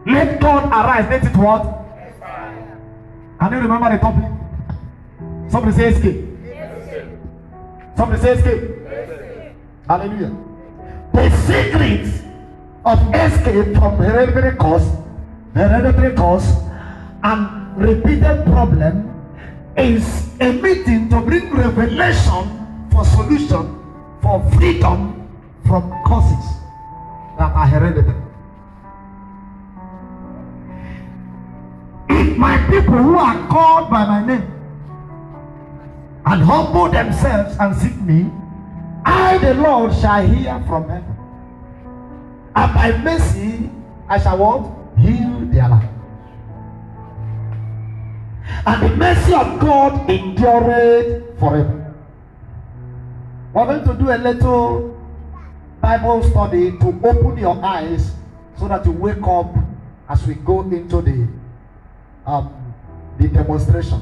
Let God arise. Let it what? Can you remember the topic? Somebody say escape. Somebody say escape. Hallelujah. The secret of escape from hereditary cause and repeated problem is a meeting to bring revelation for solution for freedom from causes that are hereditary. If my people who are called by my name and humble themselves and seek me, I the Lord shall hear from heaven, and by mercy I shall what? Heal their land. And the mercy of God endureth forever. We're going to do a little Bible study to open your eyes so that you wake up as we go into the demonstration.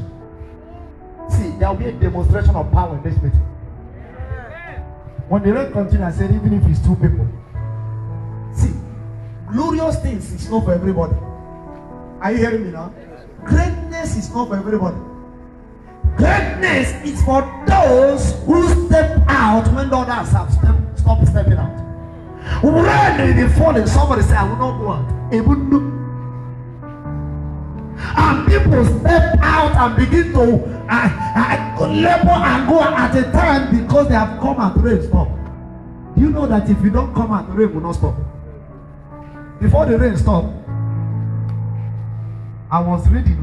See, there will be a demonstration of power in this meeting. When the rain continues, I said, even if it's 2 people. See, glorious things is not for everybody. Are you hearing me now? Greatness is not for everybody. Greatness is for those who step out when the others have stopped stepping out. When they be falling, somebody say, I will not go out. Even no. And people step out and begin to labor and go at a time because they have come and rain stop. Do you know that if you don't come and the rain will not stop? Before the rain stopped, I was reading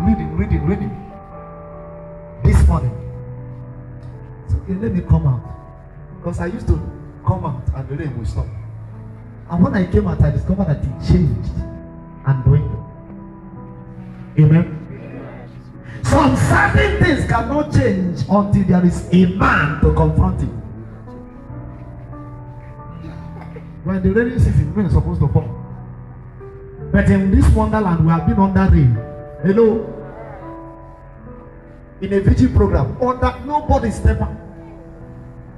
this morning. So okay, let me come out. Because I used to come out and the rain will stop. And when I came out, I discovered that it changed and dwindled. Amen. Some certain things cannot change until there is a man to confront it. When the rainy season, rain is supposed to fall. But in this wonderland, we have been under rain. Hello? In a vigil program, under nobody stepped out.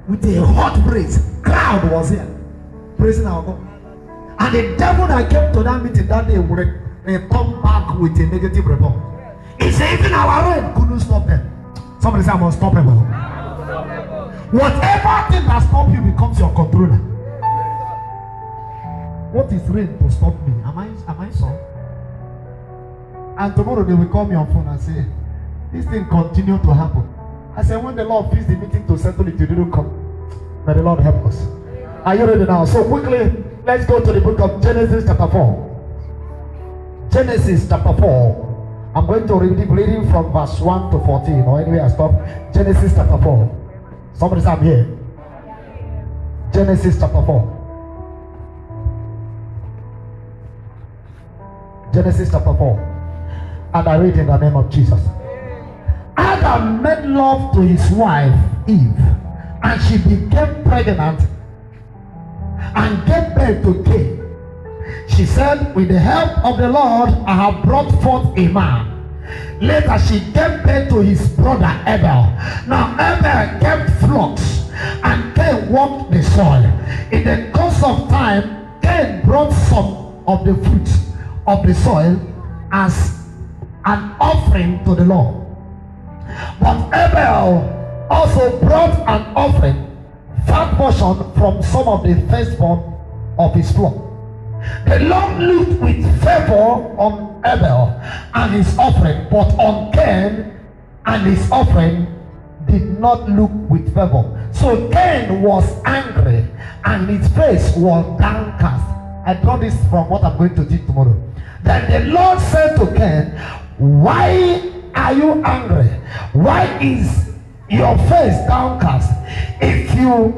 With a hot praise, crowd was here praising our God. And the devil that came to that meeting that day would come back with a negative report. He said, even our rain couldn't stop them. Somebody say, I'm unstoppable. Whatever thing that stops you becomes your controller. What is rain to stop me? Am I so? And tomorrow they will call me on phone and say, this thing continue to happen. I said, when the Lord fixed the meeting to settle it, you didn't come. May the Lord help us. Are you ready now? So quickly, let's go to the book of Genesis chapter 4. Genesis chapter 4. I'm going to read it reading from verse 1 to 14. Or anyway, I stop. Genesis chapter 4. Somebody say I'm here. Genesis chapter 4. Genesis chapter 4. And I read in the name of Jesus. Adam made love to his wife Eve, and she became pregnant and gave birth to Cain. She said, with the help of the Lord, I have brought forth a man. Later she gave birth to his brother Abel. Now Abel kept flocks and Cain worked the soil. In the course of time, Cain brought some of the fruits of the soil as an offering to the Lord. But Abel also brought an offering, fat portion from some of the firstborn of his flock. The Lord looked with favor on Abel and his offering, but on Cain and his offering did not look with favor. So Cain was angry and his face was downcast. I draw this from what I'm going to teach tomorrow. Then the Lord said to Cain, why are you angry? Why is your face downcast? If you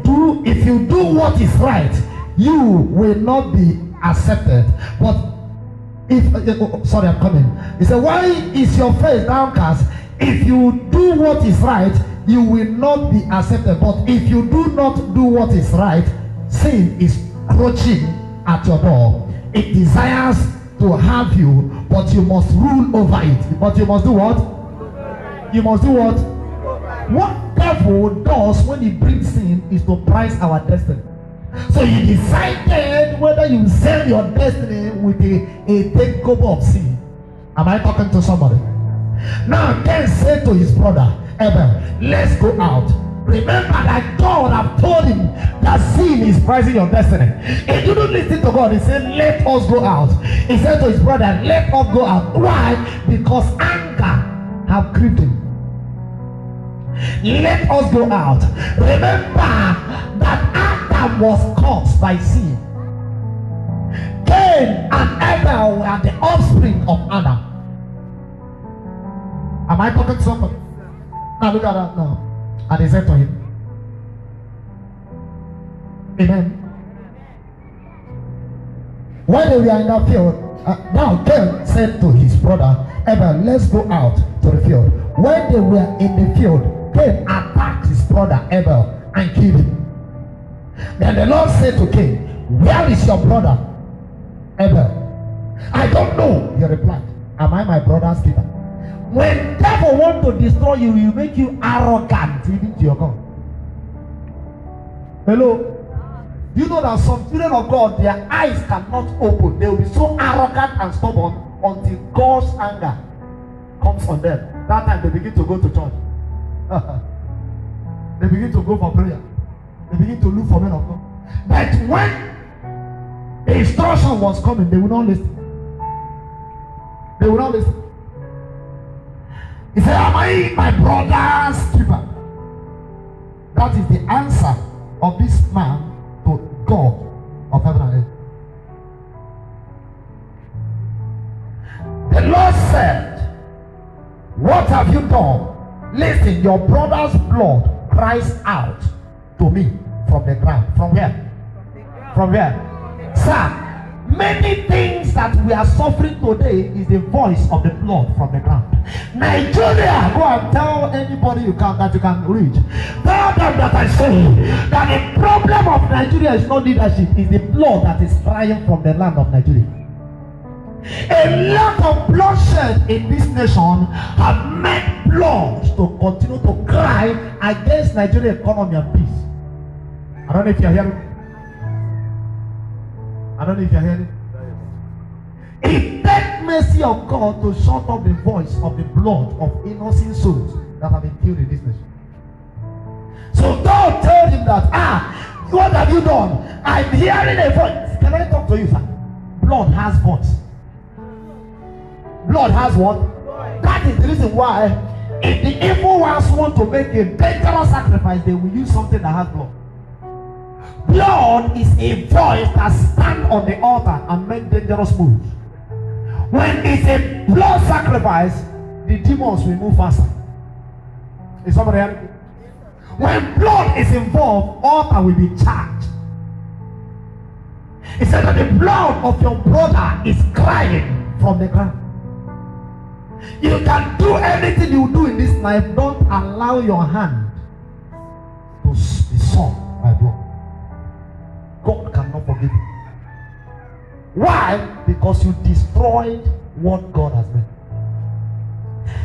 do what is right, you will not be accepted. But sorry, I'm coming. He said, why is your face downcast? If you do what is right, you will not be accepted. But if you do not do what is right, sin is crouching at your door. It desires to have you, but you must rule over it. But you must do what? You must do what? What devil does when he brings sin is to price our destiny. So you decided whether you sell your destiny with a takeover of sin. Am I talking to somebody? Now Cain said to his brother Abel, let's go out. Remember that God have told him that sin is pricing your destiny. He didn't listen to God. He said, let us go out. He said to his brother, let us go out. Why? Because anger have gripped him. Let us go out. Remember that Adam was caused by sin. Cain and Abel were the offspring of Adam. Am I talking to somebody? Now look at that now. And he said to him, amen. When they were in that field, now Cain said to his brother Abel, let's go out to the field. When they were in the field, Cain attacked his brother Abel and killed him. Then the Lord said to Cain, where is your brother Abel? I don't know, he replied. Am I my brother's keeper? When devil want to destroy you, he will make you arrogant even to your God. Hello? Do you know that some children of God, their eyes cannot open? They will be so arrogant and stubborn until God's anger comes on them. That time they begin to go to church. They begin to go for prayer. They begin to look for men of God. But when the instruction was coming, they will not listen. They will not listen. He said, am I my brother's keeper? That is the answer of this man to God of heaven and earth. The Lord said, what have you done? Listen, your brother's blood cries out to me from the ground. From where? From where? Sir, many things that we are suffering today is the voice of the blood from the ground. Nigeria, go and tell anybody that you can reach. Tell them that I say that the problem of Nigeria is not leadership, it's the blood that is crying from the land of Nigeria. A lot of bloodshed in this nation have made blood to continue to cry against Nigerian economy and peace. I don't know if you're hearing. I don't know if you're hearing. It takes mercy of God to shut up the voice of the blood of innocent souls that have been killed in this nation. So God told him that, what have you done? I'm hearing a voice. Can I talk to you, sir? Blood has voice. Blood has what? That is the reason why if the evil ones want to make a dangerous sacrifice, they will use something that has blood. Blood is a voice that stands on the altar and makes dangerous moves. When it's a blood sacrifice, the demons will move faster. Is somebody hearing? When blood is involved, altar will be charged. He said that the blood of your brother is crying from the ground. You can do anything you do in this life. Don't allow your hand to be soiled by blood. God cannot forgive you. Why? Because you destroyed what God has made.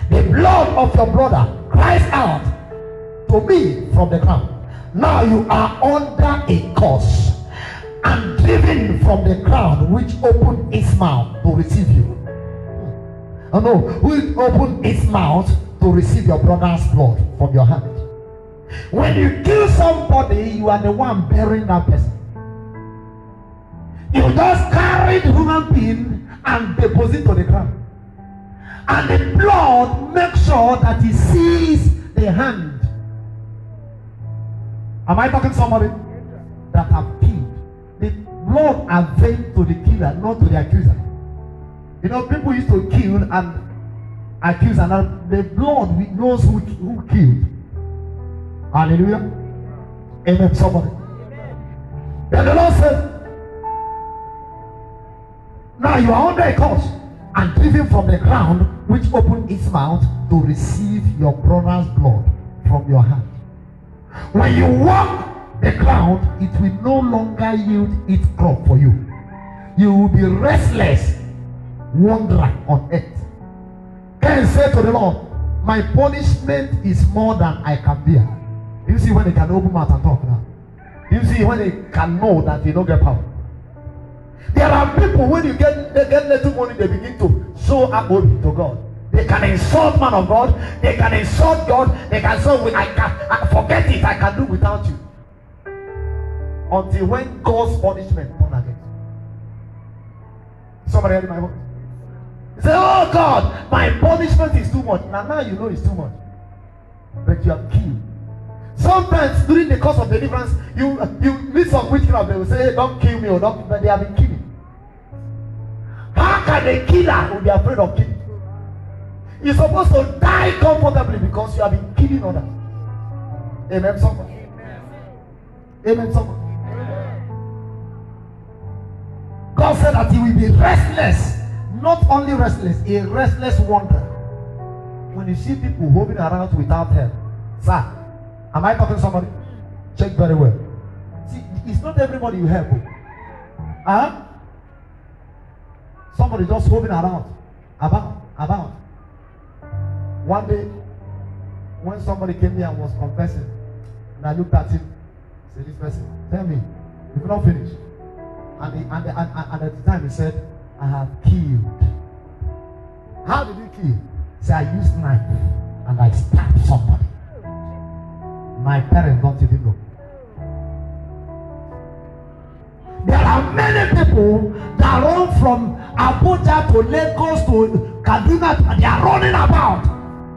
The blood of your brother cries out to me from the ground. Now you are under a curse and driven from the ground, which opened its mouth to receive you. Oh no, which opened its mouth to receive your brother's blood from your hand. When you kill somebody, you are the one burying that person. You just carry the human being and deposit to the ground. And the blood makes sure that he sees the hand. Am I talking to somebody that have killed? The blood availed to the killer, not to the accuser. You know, people used to kill and accuse another. The blood knows who killed. Hallelujah. Amen. Somebody. Then the Lord said, now you are under a curse and driven from the ground, which opened its mouth to receive your brother's blood from your hand. When you walk the ground, it will no longer yield its crop for you. You will be restless, wandering on earth. Cain said to the Lord, my punishment is more than I can bear. You see when they can open mouth and talk now. You see, when they can know that they don't get power. There are people, when they get little money, they begin to show up to God. They can insult man of God. They can insult God. They can say, I forget it. I can do without you. Until when God's punishment come again. Somebody heard my voice? He said, oh God, my punishment is too much. Now you know it's too much. But you are killed. Sometimes during the course of deliverance, you meet some witchcraft. They will say, hey, don't kill me or don't, but they have been killing. How can a killer be afraid of killing? You're supposed to die comfortably because you have been killing others. Amen, somebody. Amen, somebody. God said that he will be restless. Not only restless, a restless wanderer. When you see people moving around without help, sir, am I talking to somebody? Check very well. See, it's not everybody you help. Somebody just moving around. About. One day, when somebody came here and was confessing, and I looked at him, said, this person, tell me, you cannot finish. And at the time he said, I have killed. How did you kill? He said, I used knife and I stabbed somebody. My parents don't even know. There are many people that run from Abuja to Lagos to Kaduna. They are running about.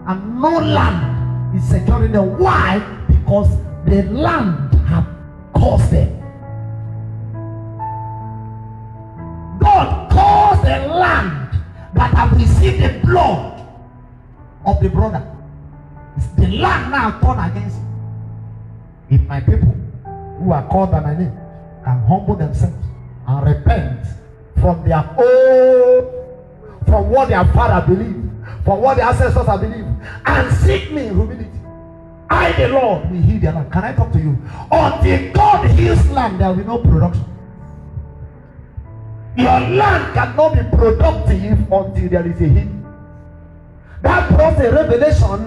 And no land is securing them. Why? Because the land have caused them. God caused the land that have received the blood of the brother. It's the land now turned against him. If my people who are called by my name can humble themselves and repent from their own, from what their father believed, from what their ancestors have believed, and seek me in humility, I the Lord will heal their land. Can I talk to you? Until God heals land, there will be no production. Your land cannot be productive until there is a healing. That brought a revelation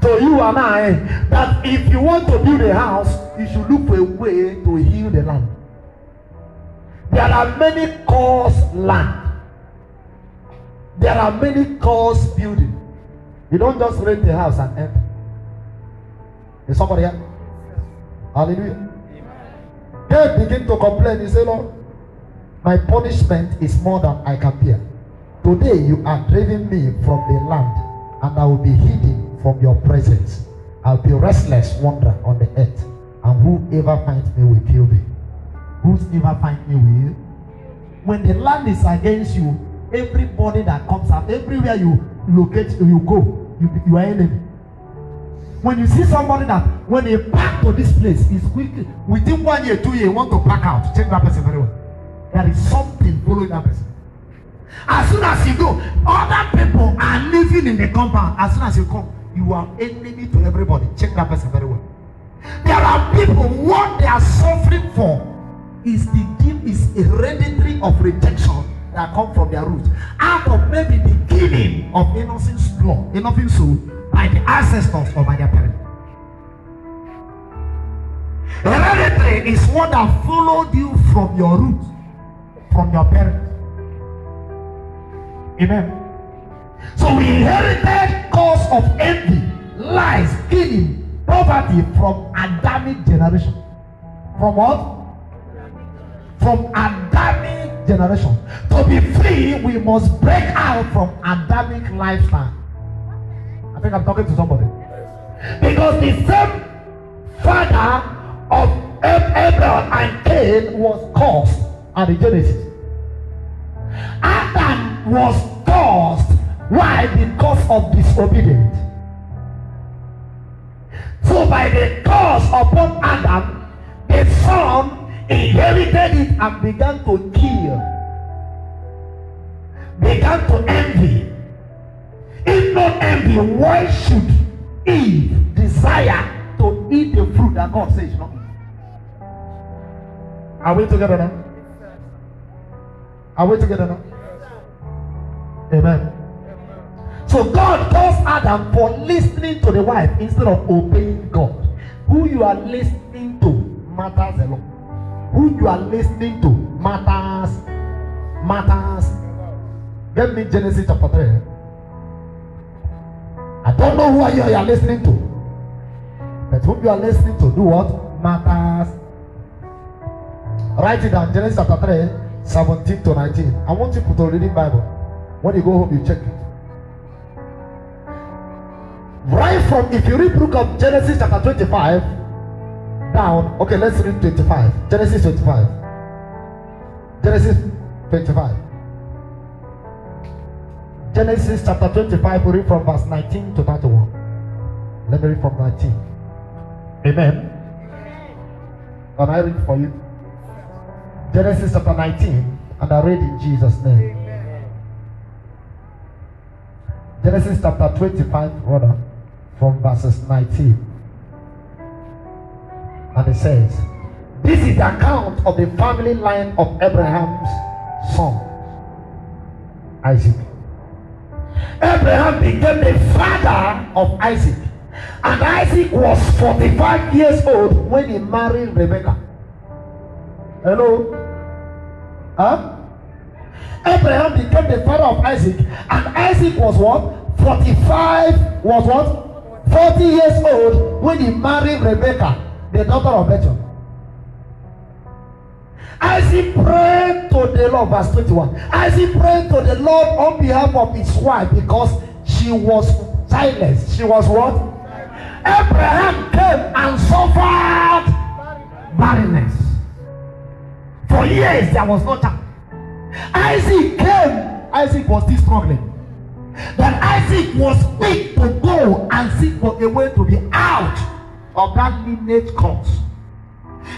to you and I that if you want to build a house, you should look for a way to heal the land. There are many cursed land. There are many cursed buildings. You don't just rent a house and enter. Is somebody here? Hallelujah. They begin to complain. He say, Lord, my punishment is more than I can bear. Today you are driving me from the land, and I will be hidden from your presence. I'll be restless wanderer on the earth, and whoever finds me will kill me. Whoever finds me will. When the land is against you, everybody that comes out, everywhere you locate, you go, you are enemy. When you see somebody that when they pack to this place, is quickly within 1 year, 2 years, you want to pack out. Check that person very well. There is something following that person. As soon as you go, other people are living in the compound. As soon as you come, you are enemy to everybody. Check that person very well. There are people, what they are suffering for is hereditary of rejection that come from their roots. Out of maybe the killing of innocent soul by the ancestors or by their parents. Hereditary is what that followed you from your roots, from your parents. Amen. So we inherited cause of envy, lies, killing, poverty from Adamic generation. From what? From Adamic generation. To be free, we must break out from Adamic lifestyle. I think I'm talking to somebody. Because the same father of Abraham and Cain was cursed at the Genesis. Adam was cursed. Why? Because of disobedience. So by the curse upon Adam, the son inherited it and began to kill, began to envy. If not envy, why should Eve desire to eat the fruit that God says not eat? Are we together now? Are we together now? Amen. So God calls Adam for listening to the wife instead of obeying God. Who you are listening to matters a lot. who you are listening to matters. Get me Genesis chapter 3. I don't know who you are listening to, but who you are listening to do what matters. Write it down. Genesis chapter 3, 17 to 19. I want you to put a reading Bible. When you go home, you check it. Right from, if you read book of Genesis chapter 25 down. Okay, let's read 25. Genesis 25. Genesis 25. Genesis chapter 25, we read from verse 19 to 31. Let me read from 19. Amen. Can I read for you? Genesis chapter 19, and I read in Jesus' name. Genesis chapter 25, rather, from verses 19. And it says, this is the account of the family line of Abraham's son, Isaac. Abraham became the father of Isaac, and Isaac was 45 years old when he married Rebekah. Hello? Huh? Abraham became the father of Isaac, and Isaac was what? 40 years old when he married Rebekah, the daughter of Bethuel. Isaac prayed to the Lord, verse 21. Isaac prayed to the Lord on behalf of his wife because she was childless. She was what? Abraham came and suffered barrenness. For years there was no child. Isaac came. Isaac was still struggling. Then Isaac was quick to go and seek for a way to be out of that lineage curse.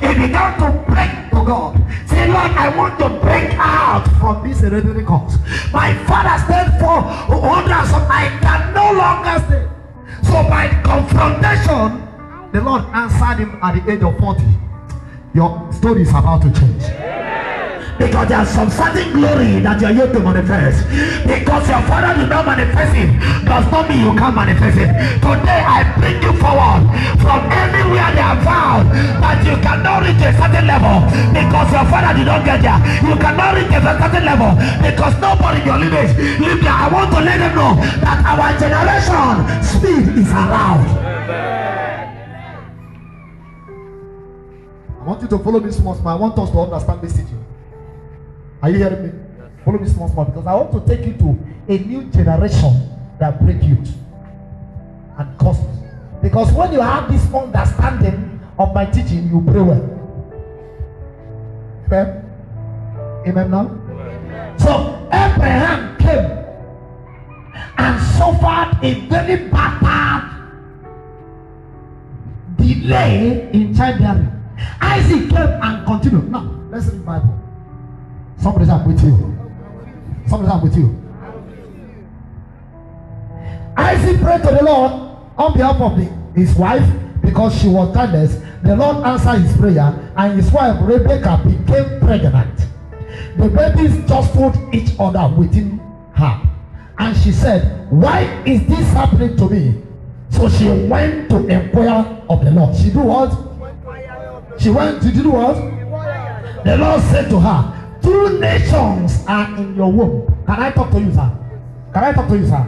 He began to pray to God. Say, Lord, I want to break out from this hereditary curse. My father stayed for wonders, so I can no longer stay. So by confrontation, the Lord answered him at the age of 40. Your story is about to change. Because there's some certain glory that you are yet to manifest. Because your father did not manifest it, does not mean you can't manifest it. Today I bring you forward from anywhere they have vowed that you cannot reach a certain level because your father did not get there. You cannot reach a certain level because nobody in your lineage lived there. I want to let them know that our generation speed is allowed. I want you to follow me small. I want us to understand this teaching. Are you hearing me? Yes. Follow me small because I want to take you to a new generation that break youth and causes. Because when you have this understanding of my teaching, you pray well. Amen? Amen now? Amen. So Abraham came and suffered a very bad delay in childbearing. Isaac came and continued. Now, let's read the Bible. Somebody say I'm with you. Somebody say I'm with you. Isaac prayed to the Lord on behalf of his wife because she was childless. The Lord answered his prayer, and his wife Rebekah became pregnant. The babies jostled each other within her, and she said, "Why is this happening to me?" So she went to inquire of the Lord. She do what? She went to do what? The Lord said to her, 2 nations are in your womb. Can I talk to you, sir? Can I talk to you, sir?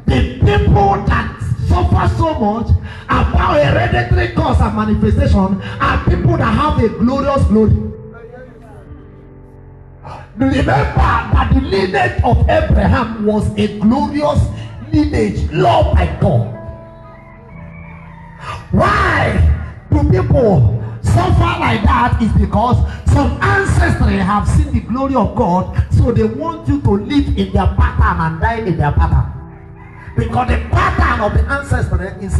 The people that suffer so much about hereditary cause and manifestation are people that have a glorious glory. Remember that the lineage of Abraham was a glorious lineage loved by God. Why do people suffer like that? Is because some ancestry have seen the glory of God, so they want you to live in their pattern and die in their pattern. Because the pattern of the ancestry is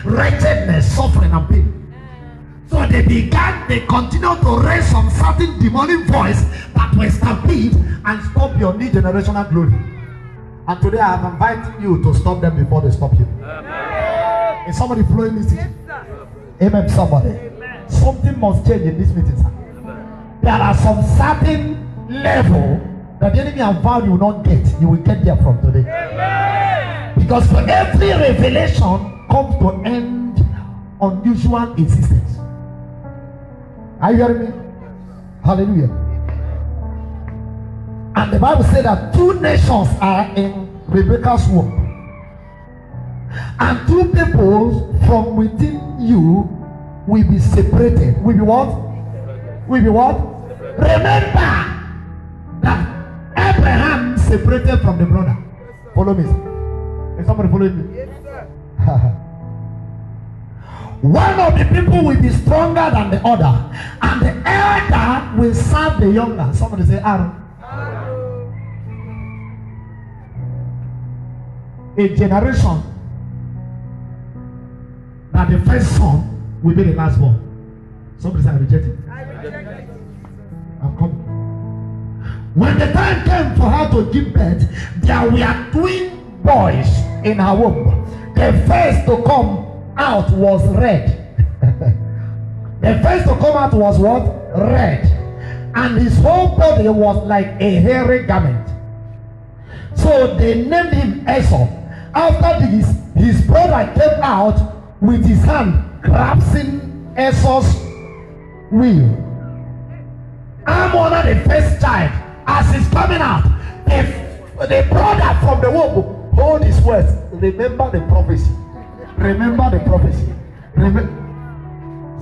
wretchedness, suffering, and pain. So they continue to raise some certain demonic voice that will stampede and stop your new generational glory. And today I am inviting you to stop them before they stop you. Amen. Is somebody flowing this teaching? Yes, amen, somebody. Amen. Something must change in this meeting, sir. There are some certain level that the enemy has vowed you will not get. You will get there from today. Amen. Because for every revelation comes to end unusual existence. Are you hearing me? Hallelujah. And the Bible said that 2 nations are in Rebekah's womb. And 2 people from within you will be separated. Will be what? Will be what? Remember that Abraham separated from the brother. Follow me. Is somebody following me? Yes, sir. One of the people will be stronger than the other, and the elder will serve the younger. Somebody say Aaron. A generation that the first son will be the last born. Somebody say I reject it. I'm coming. When the time came for her to give birth, there were twin boys in her womb. The first to come out was red. The first to come out was what? Red. And his whole body was like a hairy garment. So they named him Esau. After this, his brother came out with his hand grasping Esau's wheel. Ammon, the first child, as he's coming out, the brother from the womb hold his words. Remember the prophecy. Remember the prophecy.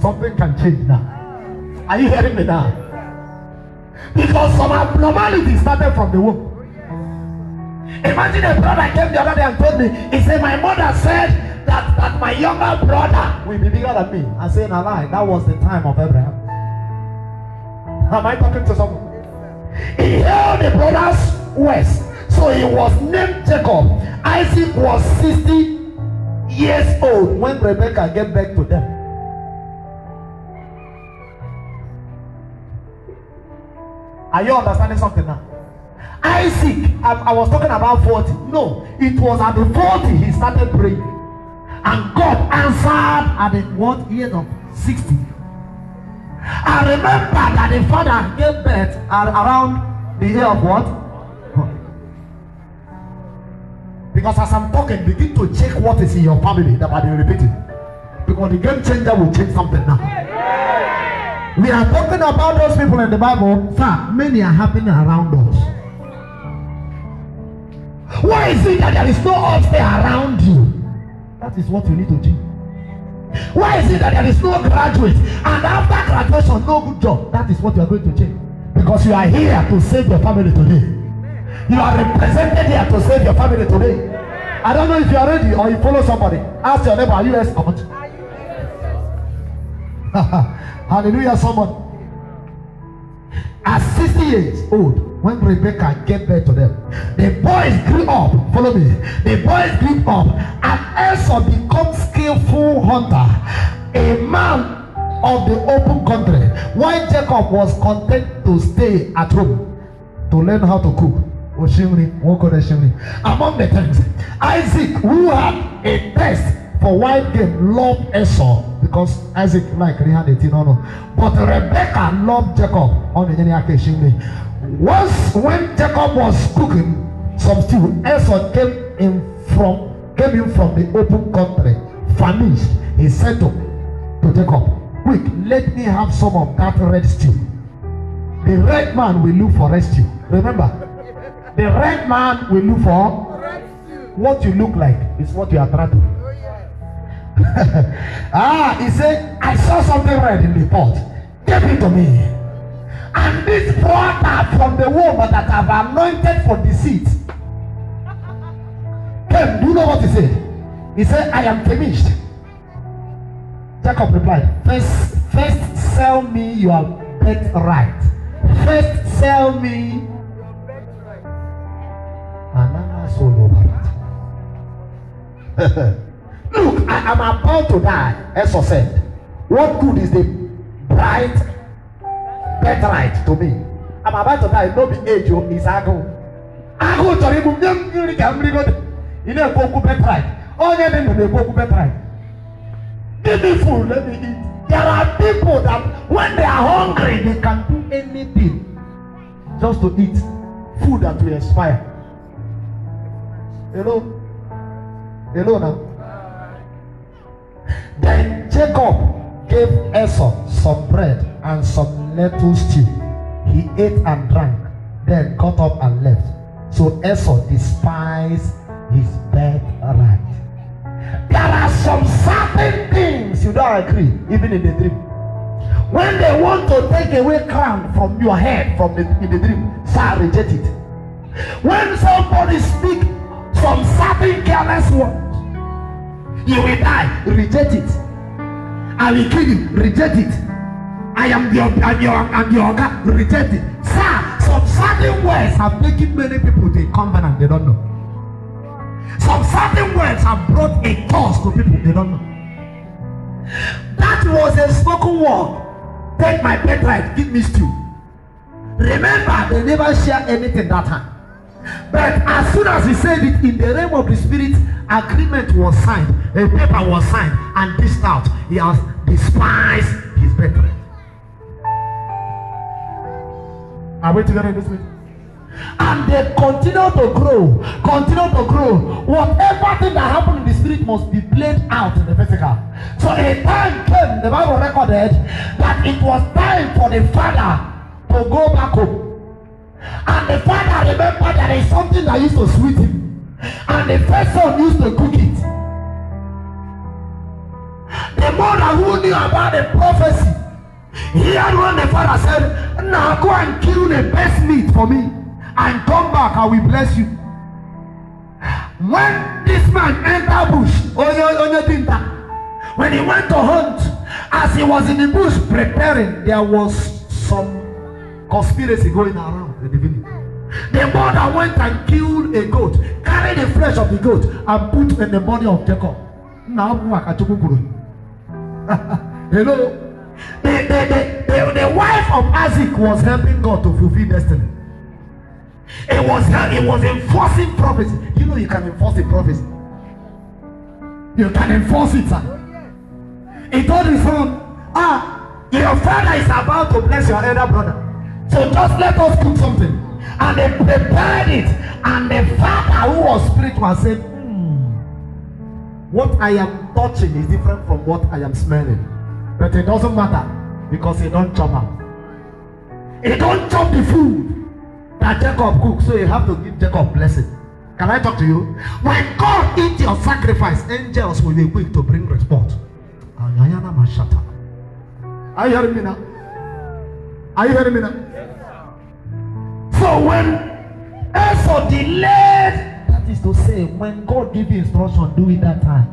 Something can change now. Are you hearing me now? Because some abnormality started from the womb. Imagine a brother came the other day and told me, he said, my mother said that my younger brother will be bigger than me. I said, no lie, that was the time of Abraham. Am I talking to someone? He held the brother's waist. So he was named Jacob. Isaac was 60 years old when Rebekah gave back to them. Are you understanding something now? Isaac, I was talking about 40. No, it was at the 40 he started praying. And God answered at the what age of 60. I remember that the father gave birth around the year of what? Because as I'm talking, begin to check what is in your family that I will repeat it. Because the game changer will change something now. We are talking about those people in the Bible. Sir, many are happening around us. Why is it that there is no upstairs around you? That is what you need to change. Why is it that there is no graduate and after graduation no good job? That is what you are going to change. Because you are here to save your family today. You are represented here to save your family today. I don't know if you are ready or you follow somebody. Ask your neighbor, are you expert? Hallelujah, someone. At 60 years old, when Rebekah gave birth to them, the boys grew up. Follow me. The boys grew up, and Esau became skillful hunter, a man of the open country, while Jacob was content to stay at home to learn how to cook. Among the things, Isaac, who had a taste for wild game, loved Esau because Isaac liked but Rebekah loved Jacob on the occasion. Once when Jacob was cooking some stew, Esau came in from the open country, famished. He said to Jacob, quick, let me have some of that red stew. The red man will look for red stew. Remember, the red man will look for what you look like is what you attract to. He said, I saw something red in the pot. Give it to me. And this brother from the womb that I've anointed for deceit came. Do you know what he said? He said, I am famished. Jacob replied, First sell me your birthright. First sell me. Look, I am about to die. Esau said, what good is the bright birthright to me? I'm about to die. No be age, is ago. Ago to remove them. You can bring it. You know, go birthright. Oh, yeah, then they go birthright. Give me food, let me eat. There are people that when they are hungry, they can do anything just to eat food that will expire. Hello? Hello now? Then Jacob gave Esau some bread and some lentil stew. He ate and drank, then got up and left. So Esau despised his birthright. There are some certain things you don't agree, even in the dream. When they want to take away crown from your head in the dream, sir, reject it. When somebody speak some certain careless words, you will die, reject it. I will kill you, reject it. I'm your God, reject it. Sir, some certain words have taken many people to a covenant they don't know. Some certain words have brought a curse to people they don't know. That was a spoken word. Take my birthright, give me stew. Remember, they never share anything that time. But as soon as he said it, in the realm of the spirit, agreement was signed, a paper was signed, and dished out. He has despised his birthright. Are we together in this meeting? And they continue to grow, Whatever thing that happened in the spirit must be played out in the physical. So a time came, the Bible recorded, that it was time for the father to go back home. And the father remembered there is something that used to sweet him. And the first son used to cook it. The mother who knew about the prophecy, here when the father said, now go and kill the best meat for me and come back, I will bless you. When this man entered bush, when he went to hunt, as he was in the bush preparing, there was some conspiracy going around in the village. The mother went and killed a goat, carried the flesh of the goat and put in the body of Jacob. Hello. The wife of Isaac was helping God to fulfill destiny. It was enforcing prophecy. You know you can enforce a prophecy. You can enforce it, sir. He told his son, your father is about to bless your elder brother. So just let us cook something. And they prepared it. And the father who was spiritual said, what I am touching is different from what I am smelling. But it doesn't matter because he don't chop out. He don't chop the food that Jacob cooked, so you have to give Jacob blessing. Can I talk to you? When God eats your sacrifice, angels will be quick to bring response. Are you hearing me now? Are you hearing me now? So when Esau delayed, that is to say, when God gave you instruction, do it that time.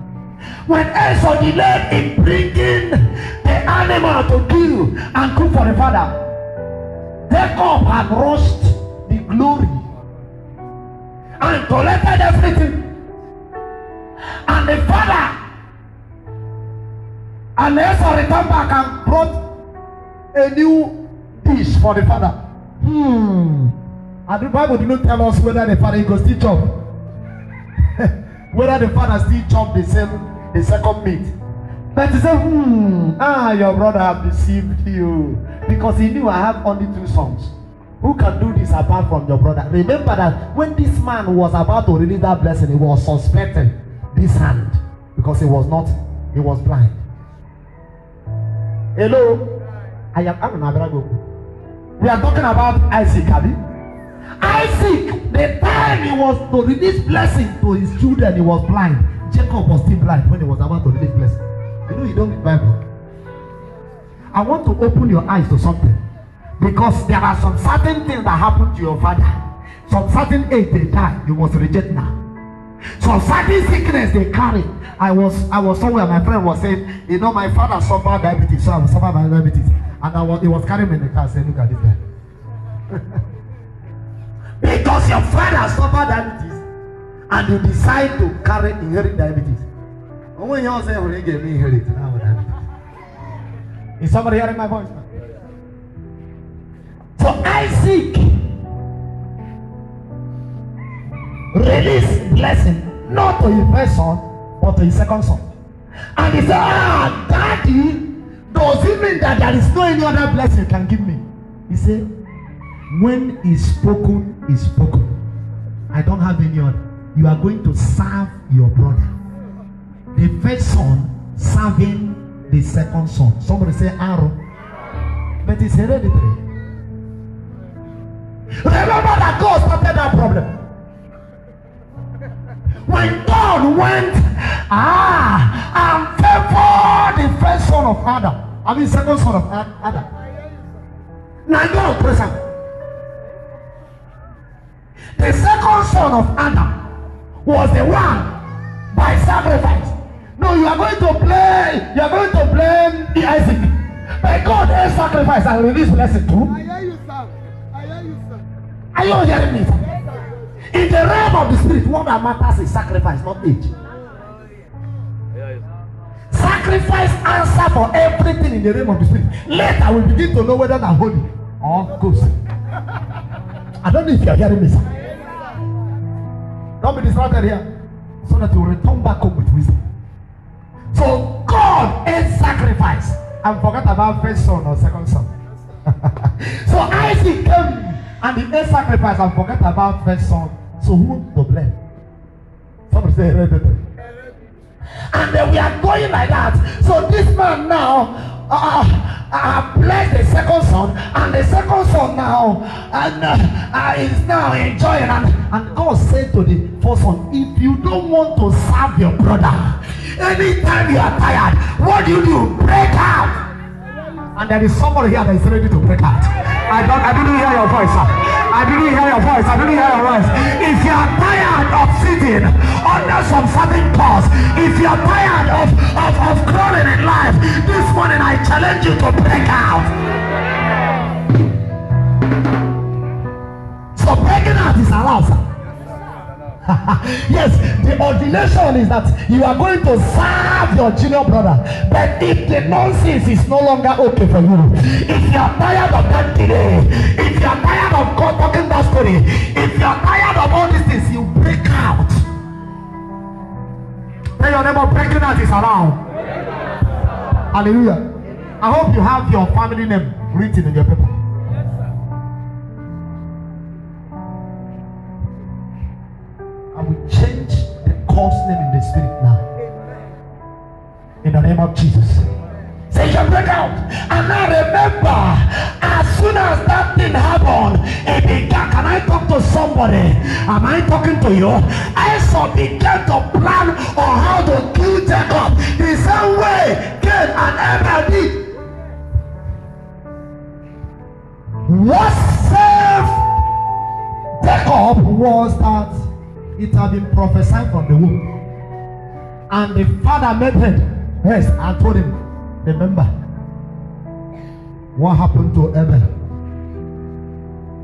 When Esau delayed in bringing the animal to kill and cook for the father, Jacob had rushed the glory and collected everything. And the father and Esau returned back and brought a new dish for the father. And the Bible did not tell us whether the father could still chop. Whether the father still chop the second meat. But he said, your brother have deceived you. Because he knew I have only 2 sons. Who can do this apart from your brother? Remember that when this man was about to release that blessing, he was suspecting this hand. Because he was blind. Hello? We are talking about Isaac, Abi. Isaac, the time he was to release blessing to his children, he was blind. Jacob was still blind when he was about to release blessing. You know you don't read Bible. I want to open your eyes to something. Because there are some certain things that happened to your father. Some certain age they die, you must reject now. Some certain sickness they carry. I was somewhere, my friend was saying, you know, my father suffered diabetes, so I was suffering by diabetes. And he was carrying me in the car saying, look at this guy. Because your father suffered diabetes and you decide to inherit diabetes. And when you say, well, he gave me inherit, now what diabetes? Is somebody hearing my voice now? So Isaac released blessing not to his first son, but to his second son. And he said, Daddy, does it mean that there is no any other blessing you can give me? He said, when it's spoken, it's spoken. I don't have any other. You are going to serve your brother. The first son serving the second son. Somebody say arrow. But it's hereditary. Remember that God started that problem. When God went and favored the first son of Adam, I mean second son of Adam. Now God praise him. The second son of Adam was the one by sacrifice. No, you are going to blame the Isaac. But God has sacrifice and release blessing too. I hear you, sir. I hear you, sir. Are you hearing me? In the realm of the spirit, what that matters is sacrifice, not age. Sacrifice answer for everything in the realm of the spirit. Later we begin to know whether they're holy or ghost. I don't know if you are hearing me, sir. Don't be distracted here, so that you return back home with wisdom. So God is sacrifice and forget about first son or second son. So Isaac came and he ate sacrifice and forget about first son. So who to blame? Somebody say hereditary. And then we are going like that. So this man now blessed the second son, and the second son now is now enjoying. And God said to the first son, if you don't want to serve your brother, anytime you are tired, what do? Break out. And there is somebody here that is ready to break out. I didn't hear your voice, sir. I didn't hear your voice. If you are tired of sitting under some certain cause, if you are tired of crawling in life, this morning I challenge you to break out. So breaking out is allowed, sir. Yes, the ordination is that you are going to serve your junior brother. But if the nonsense is no longer okay for you, if you are tired of that delay, if you are tired of God talking that story, if you are tired of all these things, you break out. Tell your neighbor, breaking out is allowed. Hallelujah. I hope you have your family name written in your paper. We change the course name in the spirit now. In the name of Jesus. Say you break out. And now remember, as soon as that thing happened, it began. Can I talk to somebody? Am I talking to you? Esau began to plan on how to kill Jacob the same way Cain and Abel did. What saved Jacob was that it had been prophesied from the womb. And the father made him rest and told him, remember what happened to Abel.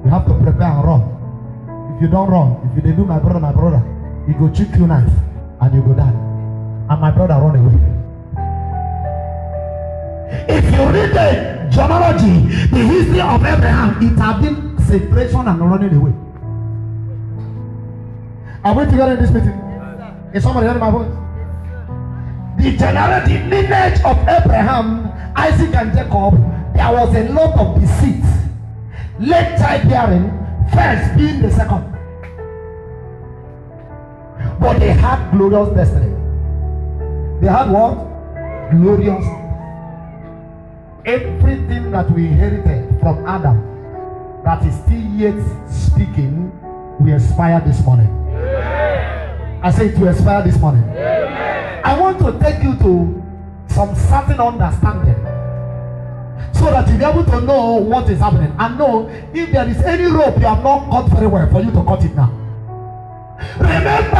You have to prepare and run. If you don't run, if you didn't do my brother, he go choke you knife and you go die. And my brother run away. If you read the genealogy, the history of Abraham, it had been separation and running away. Are we together in this meeting? Is somebody hearing my voice? The genealogy, lineage of Abraham, Isaac and Jacob, there was a lot of deceit. Late childbearing, first being the second. But they had glorious destiny. They had what? Glorious. Everything that we inherited from Adam that is still yet speaking, we expire this morning. I say it will expire this morning. I want to take you to some certain understanding so that you'll be able to know what is happening and know if there is any rope you have not cut very well for you to cut it now. Remember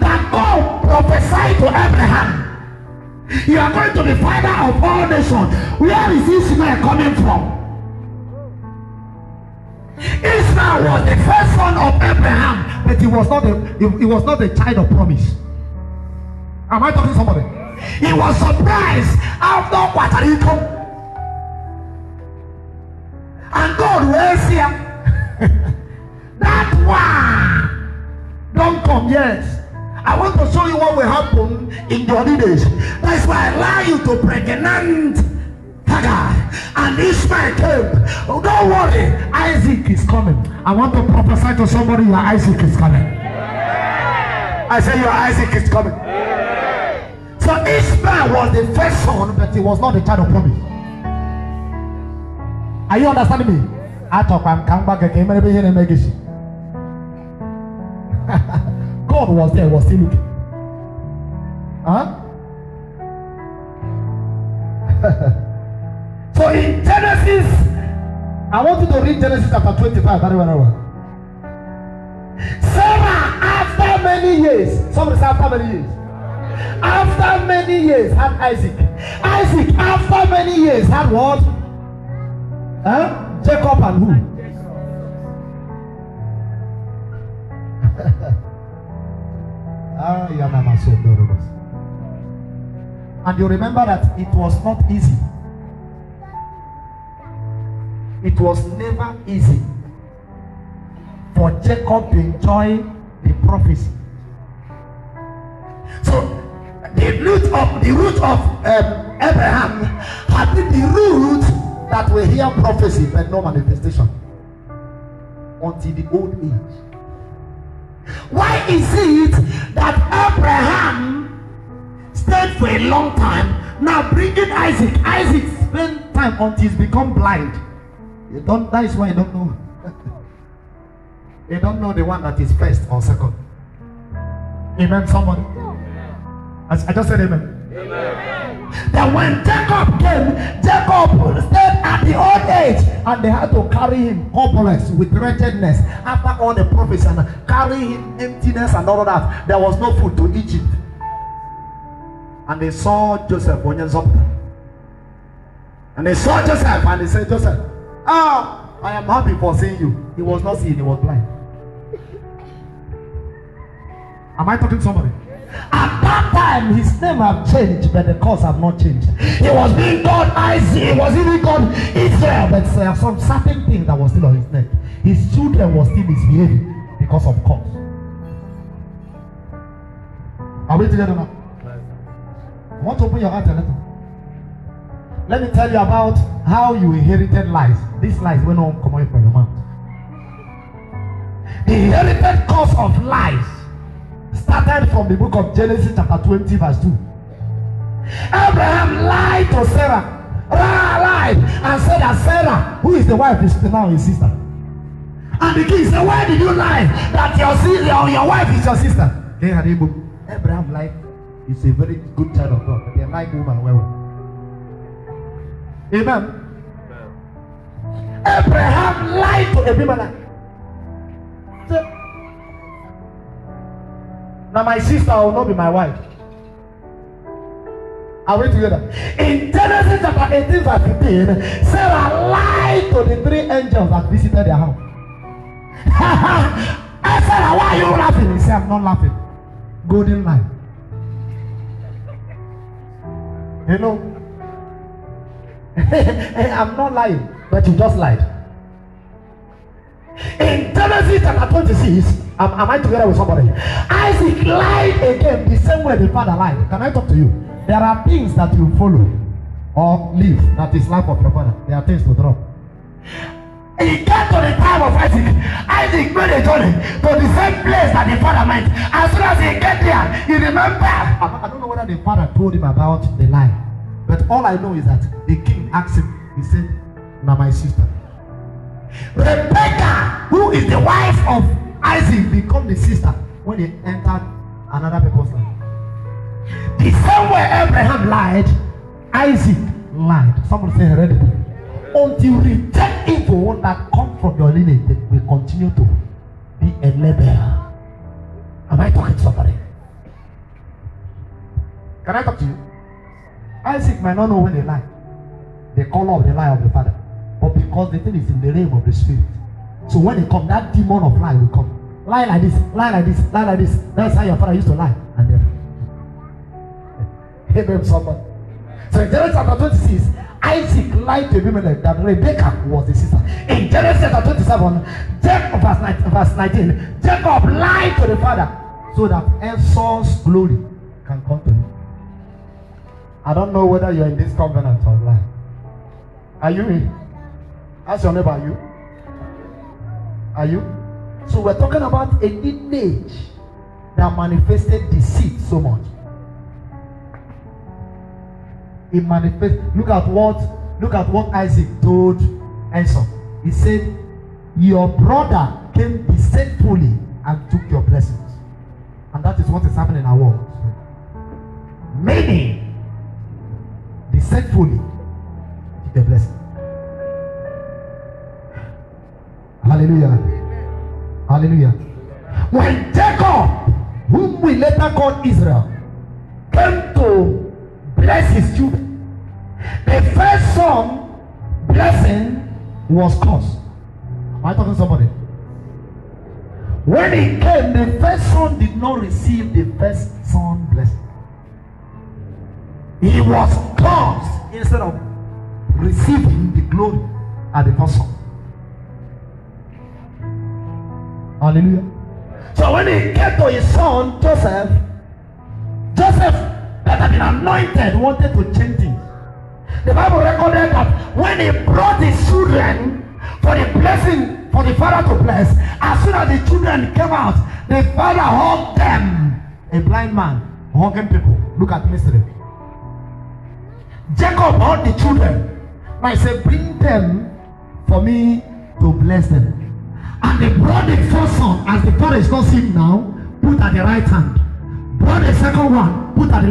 that God prophesied to Abraham, you are going to be father of all nations. Where is Ishmael coming from? Ishmael was the first son of Abraham, but he was not the child of promise. Am I talking to somebody? He was surprised after Puerto Rico, and God was here. That one don't come yet. I want to show you what will happen in the early days. That's why I allow you to pregnant Hagar. And Ishmael came. Oh, don't worry, Isaac is coming. I want to prophesy to somebody, your Isaac is coming. I say your Isaac is coming. So Ishmael was the first son, but he was not the child of promise. Are you understanding me? Atokwam kamba keke mere be here megisi. God was there, was still looking. Huh? So in Genesis, I want you to read Genesis chapter 25 very well. Sarah, after many years, somebody say after many years. After many years had Isaac. Isaac, after many years, had what? Huh? Jacob and who? And you remember that it was not easy. It was never easy for Jacob to enjoy the prophecy. So the root of Abraham had been the root that will hear prophecy but no manifestation until the old age. Why is it that Abraham stayed for a long time, now bringing Isaac? Isaac spent time until he's become blind. That is why you don't know. You don't know the one that is first or second. Amen, somebody. I just said amen. Amen. Then when Jacob came, Jacob stayed at the old age, and they had to carry him hopeless with wretchedness after all the prophets and carry him emptiness and all of that. There was no food to Egypt. And they saw Joseph on and they saw Joseph and they said, Joseph, I am happy for seeing you. He was not seeing, he was blind. Am I talking to somebody? At that time, his name have changed, but the cause have not changed. He was being called Isaac, he was even called Israel, but there are some certain things that was still on his neck. His children were still misbehaving because of cause. Are we together now? I want to open your heart a little. Let me tell you about how you inherited lies. These lies went on coming from your mouth. The inherited cause of lies started from the book of Genesis chapter 20 verse 2. Abraham lied to Sarah. Lied and said that Sarah, who is the wife, is now his sister. And the king said, why did you lie that your wife is your sister? Abraham lied. He's a very good child of God, but they like woman well. Amen. Abraham lied to Abimelech. Now my sister will not be my wife. Are we together? In Genesis chapter 18 verse 15, Sarah lied to the three angels that visited their house. I said, why are you laughing? He said, I'm not laughing. Golden lie. You know, I'm not lying, but you just lied. In Genesis chapter 26, am I together with somebody? Isaac lied again the same way the father lied. Can I talk to you? There are things that you follow or live that is life of your father. There are things to drop. He got to the time of Isaac. Isaac made a journey to the same place that the father went. As soon as he get there, he remembered. I don't know whether the father told him about the lie, but all I know is that the king asked him. He said, "Now my sister Rebecca, who is the wife of Isaac, become the sister when he entered another people's land." The same way Abraham lied, Isaac lied. Somebody say heredity. Until reject evil that comes from your lineage, they will continue to be a label. Am I talking to somebody? Can I talk to you? Isaac might not know when they lie. They call off the lie of the father. But because the thing is in the realm of the spirit. So when they come, that demon of lie will come. Lie like this, lie like this, lie like this. That's how your father used to lie. And then amen, somebody. So in Genesis chapter 26, Isaac lied to Abimelech that Rebecca was the sister. In Genesis chapter 27, verse 19, Jacob lied to the father so that Esau's glory can come to him. I don't know whether you're in this covenant or lie. Are you in? Ask your neighbor, are you? Are you? So we're talking about a lineage that manifested deceit so much. It manifests. Look at what Isaac told Esau. He said, your brother came deceitfully and took your blessings. And that is what is happening in our world. Many deceitfully took your blessing. Hallelujah. Hallelujah. When Jacob, whom we later called Israel, came to bless his children, the first son blessing was cursed. Am I talking to somebody? When he came, the first son did not receive the first son blessing. He was cursed instead of receiving the glory at the first son. Hallelujah. So when he came to his son Joseph, Joseph that had been anointed wanted to change things. The Bible recorded that when he brought his children for the blessing, for the father to bless, as soon as the children came out, the father hugged them. A blind man hugging people. Look at mystery. Jacob hugged the children. I said, bring them for me to bless them. And they brought the first son, as the father is not seen now, put at the right hand. Brought the second one, put at the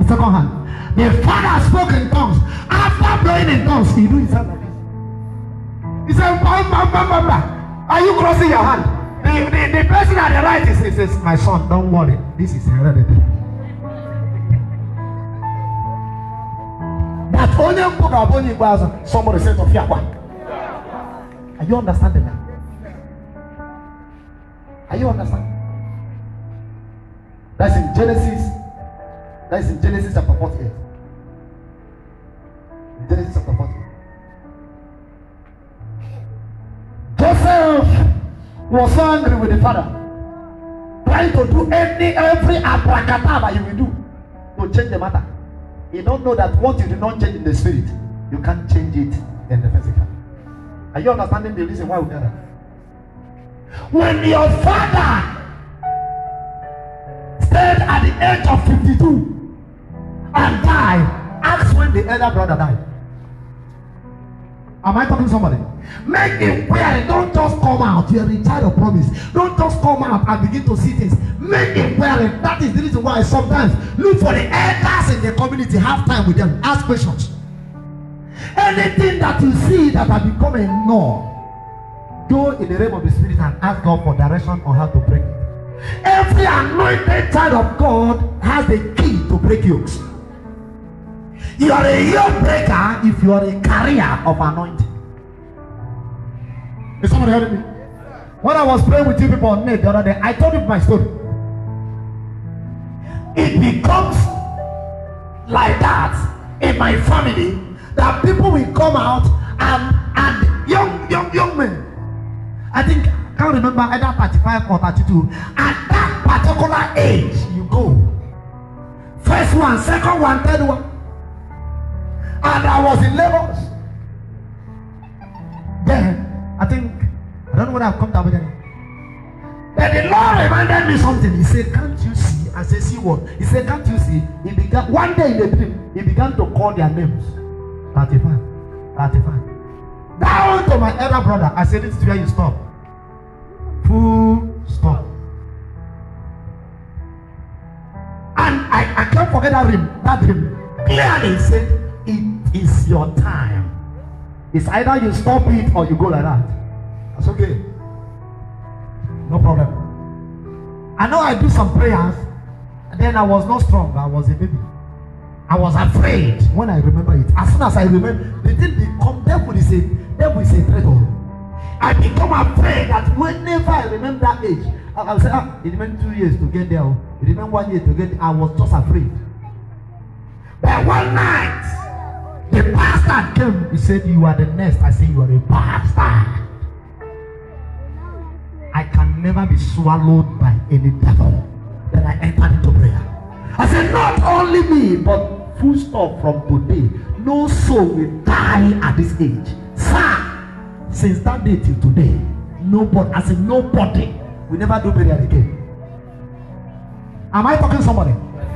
second hand. The father spoke in tongues. After blowing in tongues, he do himself like this. He said, are you crossing your hand? The person at the right says, my son, don't worry. This is hereditary. That only somebody said, are you understanding that? Are you understanding? That's in Genesis chapter 48. Genesis chapter 48. Joseph was so angry with the father, trying to do every abracadabra you will do to change the matter. You don't know that what you do not change in the spirit, you can't change it in the physical. Are you understanding the reason why we gather? When your father stayed at the age of 52 and died, ask when the elder brother died. Am I talking to somebody? Make inquiry. Don't just come out. You are a child of promise. Don't just come out and begin to see things. Make inquiry. That is the reason why sometimes look for the elders in the community. Have time with them. Ask questions. Anything that you see that has become a norm, go in the realm of the spirit and ask God for direction on how to break it. Every anointed child of God has the key to break yokes. You are a yoke breaker if you are a carrier of anointing. Is somebody hearing me? When I was praying with you people on net the other day, I told you my story. It becomes like that in my family that people will come out and young men. I think I can't remember either 35 or 32. At that particular age, you go. First one, second one, third one. And I was in Lagos. Then I think I don't know what I've come to again. Then the Lord reminded me something. He said, can't you see? I said, see what? He said, can't you see? He began one day in the dream, he began to call their names. 35. Down to my elder brother. I said, this is where you stop. Full stop. And I can't forget that dream. Clearly he said, it is your time. It's either you stop it or you go like that. That's okay. No problem. I know I do some prayers, and then I was not strong. I was a baby. I was afraid when I remember it. As soon as I remember, the thing become devil is a traitor. I become afraid that whenever I remember that age, I'll say, it remained 2 years to get there. It remained 1 year to get there. I was just afraid. But one night, the pastor came. He said, you are the next. I said, you are a bastard. I can never be swallowed by any devil. Then I entered into prayer. I said, not only me, but full stop from today. No soul will die at this age. Sir, since that day till today, nobody, I said nobody will never do burial again. Am I talking to somebody?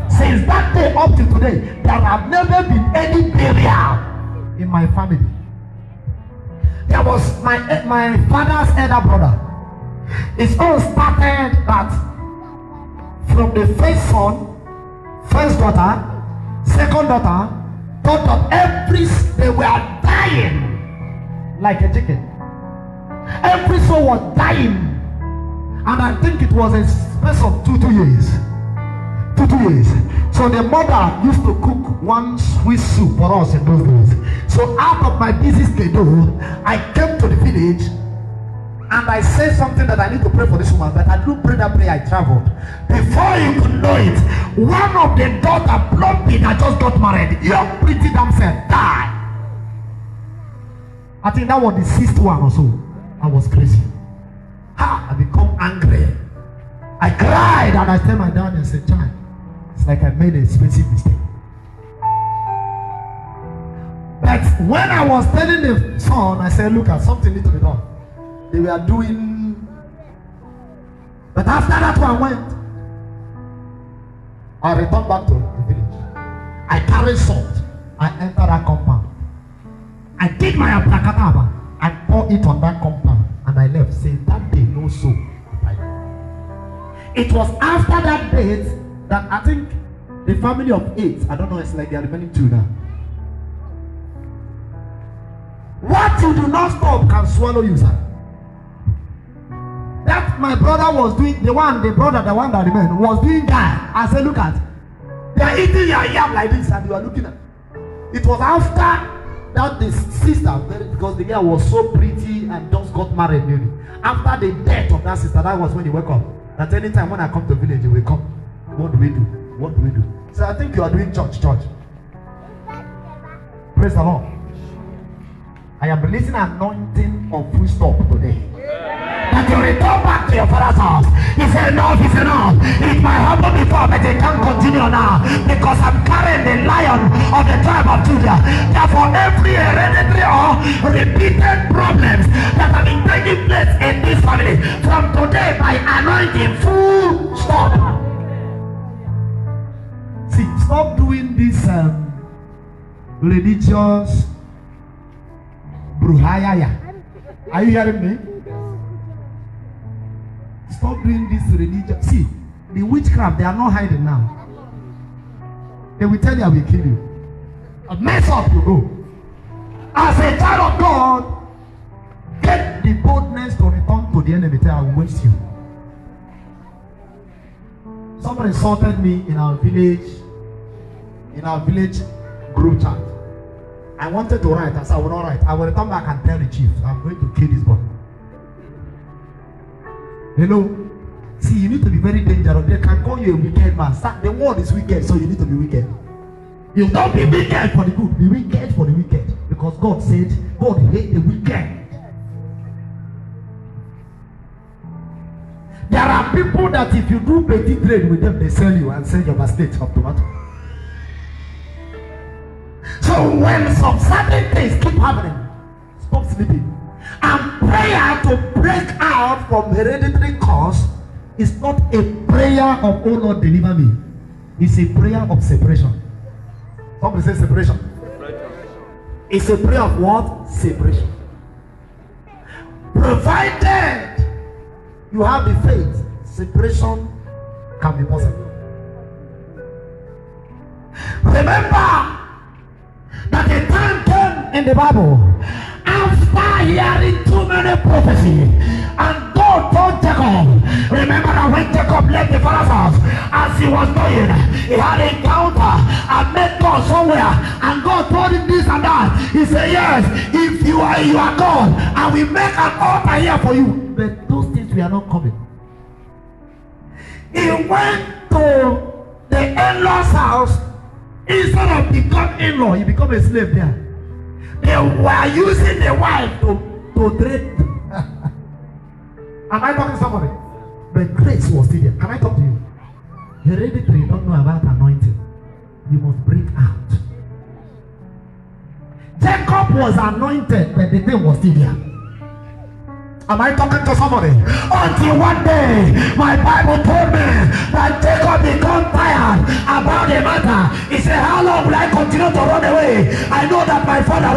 Since that day up to today, there have never been any burial in my family. There that was my father's elder brother. His own started that from the first son, first daughter, second daughter, third daughter, they were dying like a chicken. Every soul was dying, and I think it was a space of two years. 2 years. So the mother used to cook one sweet soup for us in those days. So out of my busy schedule, I came to the village and I said something that I need to pray for this woman, but I didn't pray that prayer. I traveled. Before you could know it, one of the daughter, Plumpy, that just got married, young pretty damsel, died. I think that was the 6th one or so. I was crazy. I become angry. I cried and I tell my dad and said, "Child, it's like I made a expensive mistake." But when I was telling the son, I said, "Look, something needs to be done." They were doing, but after that one went, I returned back to the village. I carried salt. I entered that compound. I did my abracadabra and poured it on that compound, and I left. Say that day, no soul. It was after that date that I think the family of 8, I don't know, it's like they are remaining 2 now. What you do not stop can swallow you, sir. That my brother was doing, the one that remained was doing that. I said, "Look at, they are eating your yam like this," and you are looking at. It was after that the sister, because the girl was so pretty and just got married newly. After the death of that sister, that was when he woke up. That anytime when I come to village, he will come. What do we do? What do we do? So I think you are doing church. Praise the Lord. I am releasing an anointing of full stop today. That you return back to your father's house. He said, "Enough is enough. It might happen before, but it can't continue now. Because I'm carrying the lion of the tribe of Judah. Therefore, every hereditary or repeated problems that have been taking place in this family, from today, by anointing, full stop." See, stop doing this religious bruhayaya. Are you hearing me? Stop doing this religion. See, the witchcraft, they are not hiding now. They will tell you, "I will kill you." Mess up, you go. As a child of God, get the boldness to return to the enemy. Tell, "I will waste you." Someone insulted me in our village group chat. I wanted to write. I said, "I will not write. I will return back and tell the chief, I'm going to kill this boy." Hello? See, you need to be very dangerous. They can call you a wicked man. The world is wicked, so you need to be wicked. You don't be wicked for the good. Be wicked for the wicked. Because God said, God hates the wicked. There are people that if you do petty trade with them, they sell you and sell your basket of tomato. So when some certain things keep happening, stop sleeping. And prayer to break out from hereditary cause is not a prayer of, "Oh Lord, deliver me." It's a prayer of separation. Somebody say separation. It's a prayer of what? Separation. Provided you have the faith, separation can be possible. Remember that the time came in the Bible after hearing too many prophecies, and God told Jacob, remember that when Jacob left the father's house, as he was going, he had an encounter and met God somewhere, and God told him this and that. He said, "Yes, if you are God, and we make an altar here for you." But those things were not coming. He went to the in-law's house. Instead of becoming in-law, he became a slave there. They were using the wife to trade. Am I talking to somebody? But grace was still there. Can I talk to you? Hereditary don't know about anointing. You must break out. Jacob was anointed, but the thing was still there. Am I talking to somebody? Until one day, my Bible told me that Jacob became tired about the matter. He said, "How long will I continue to run away today, I know that my father,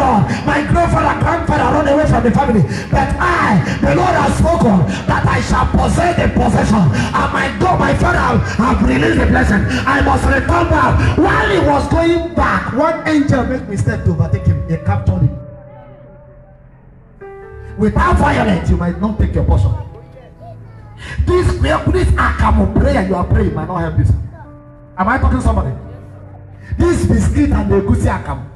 my grandfather, grandfather run away from the family. But the Lord has spoken that I shall possess the possession. And my God, my father have released the blessing. I must return back. While he was going back, one angel made mistake to overtake him. He captured him. Without violence, you might not take your portion. This Akamo prayer you are praying might not help you. Am I talking to somebody? This biscuit and the Gusi Akam.